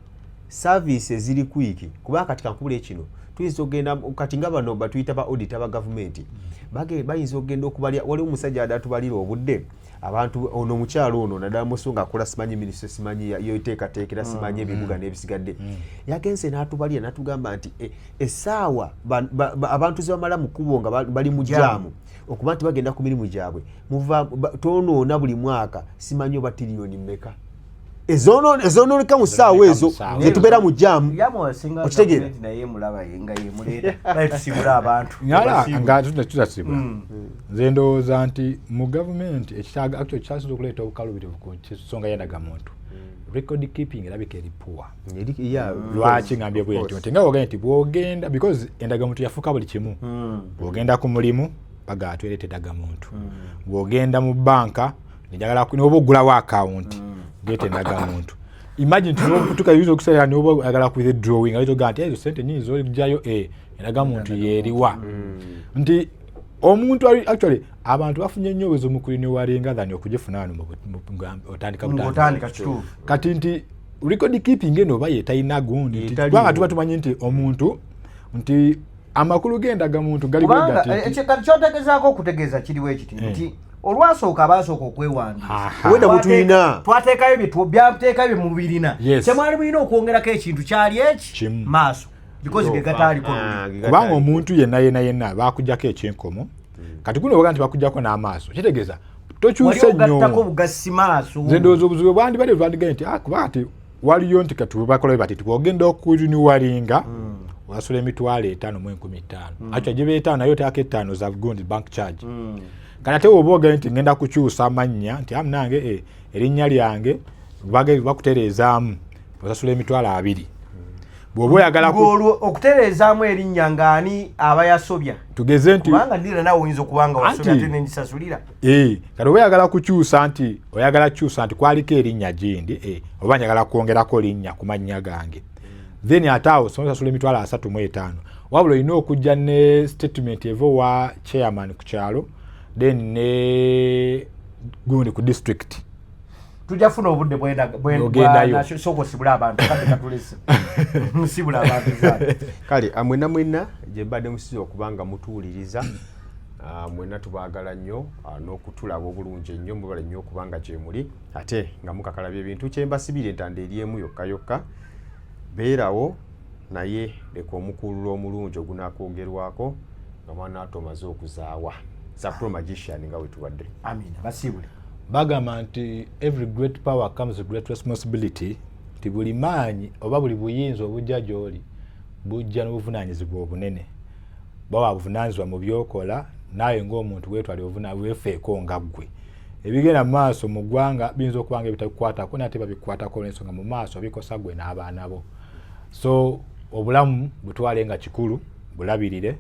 service eziri quick kuba kati kankubula ekino tuyinza okgenda kati nga bano batuyita ba auditor ba gavumenti bayinza okgenda okubalya waliwo omusajja adatubalira obudde abantu ono mukyalo ono naddala musonga akola simanyi minisitule simanyi yoteekateekera simanyi ebibuga n'ebisigadde yagenze n'atubalira n'atugamba nti essaawa abantu ze bamala mu kkubo nga bali mu jaamu okuba nti bagenda ku mirimu gyabwe twonoona buli mwaka simanyi oba tiriyoni mmeka ezonooneka mu ssaawa ezo ze tubeera mu jaamu okitegeera nga tutasibula nze ndowooza nti mu gavumenti ekyasobola okuleeta obukalubirivu ku nsonga y'endagamuntu record keeping erabika eri poor lwaki ngambye bwentyo nti nga wogenda nti bwogenda because endagamuntu yafuuka buli kimu bwogenda ku mulimu bagala twereeta endagamuntu bwogenda mu banka noba ogulawo akawunti leeta endagamuntu imagine tunokutuka yuza okusera noba agala ku withdrawing alitoga nti ezo sente nyingi zolijayo endagamuntu yeeriwa nti omuntu actually abantu bafunye nnyo obwezo mu kulinewalinga than okugifuna wano otandika kati nti record keeping eno oba yetalina gundi kubanga tuba tumanyi nti omuntu nti amakulu g'endagamuntu gali kati kyotegezaako okutegeeza kiriwo ekiti nti olwasooka abaasooka okwewandiisa wenda mutulina twateekayo byateekayo bye mubirina kyemwali mulina okwongerako ekintu kyali eki maaso because ge gataaliko kubanga omuntu yenna baakuggyako ekyenkomo kati guno obaga nti bakugyako n'amaaso kitegeeza tokyuse nnyo nze ndowooza obuzibu bwandibadde twandigaye nti kuba kati waliyo nti kati bakolabe bati tibwogenda okulinewalinga wasula emitwalo 5 mu 15 atyo gye beetaano nayo oteekako 5 za gundi bank charge kati ate oba ogaye nti ngenda kukyusa amannya nti nange erinnya lyange bakutereezaamu osasula emitwalo 2 bw'oba oyagala okutereezaamu erinnya ng'ani aba yasobya tugeze nti kubanga ndira nawe oyinza okubanga wasobya ate nendisasulira kati oba oyagala kukyusa nti kwaliko erinnya gindi oba njagala kwongerako linnya ku mannya gange then ate awo osasula emitwalo 35 wabula olina okujja ne statement eva wa chairman ku kyalo then ne gundi ku district tujafuna obudde bwenda soko sibula abantu kati katulese sibula abantu zaate kale mwenna gye mbadde musize okubanga mutuwuliriza mwenna tubaagala nnyo n'okutulaba obulungi ennyo mubala nnyo okubanga gye muli ate nga mukakalabya ebintu kyembasibire entanda eriemu yokka beerawo naye leka omukulula omulungi ogunakwogerwako nga mwana ato omaze okuzaawa za pro magician nga wetubadde amina basibule bagamba nti every great power comes with great responsibility ti buli maanyi oba buli buyinza obujja gy'oli bujja n'obuvunaanyizibwa obunene baba buvunaanyizibwa mu byokola naawe ng'omuntu weetwala weefeeko nga ggwe ebigenda mu maaso mu ggwanga biyinza okuba nga ebitabikwatako naye ate babikwatako olw'ensonga mu maaso bikosa ggwe n'abaana bo so obulamu butwale nga kikulu bulabirire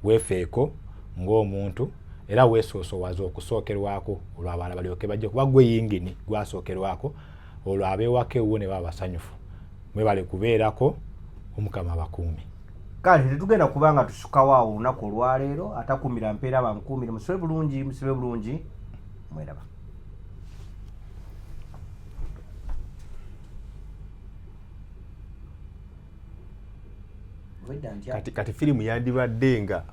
weefeeko ng'omuntu era weesoosowaza okusookerwako olwo abaana balyoke bajja kuba gwe yingini gwasookerwako olwo abeewaka ewuwo ne baba basanyufu mwebale kubeerako omukama bakuumi kale tetugenda kubanga tusukawo awo olunaku olwaleero atakuumira mpeera bankuumire musibe bulungi mweraba kati firimu yandibadde nga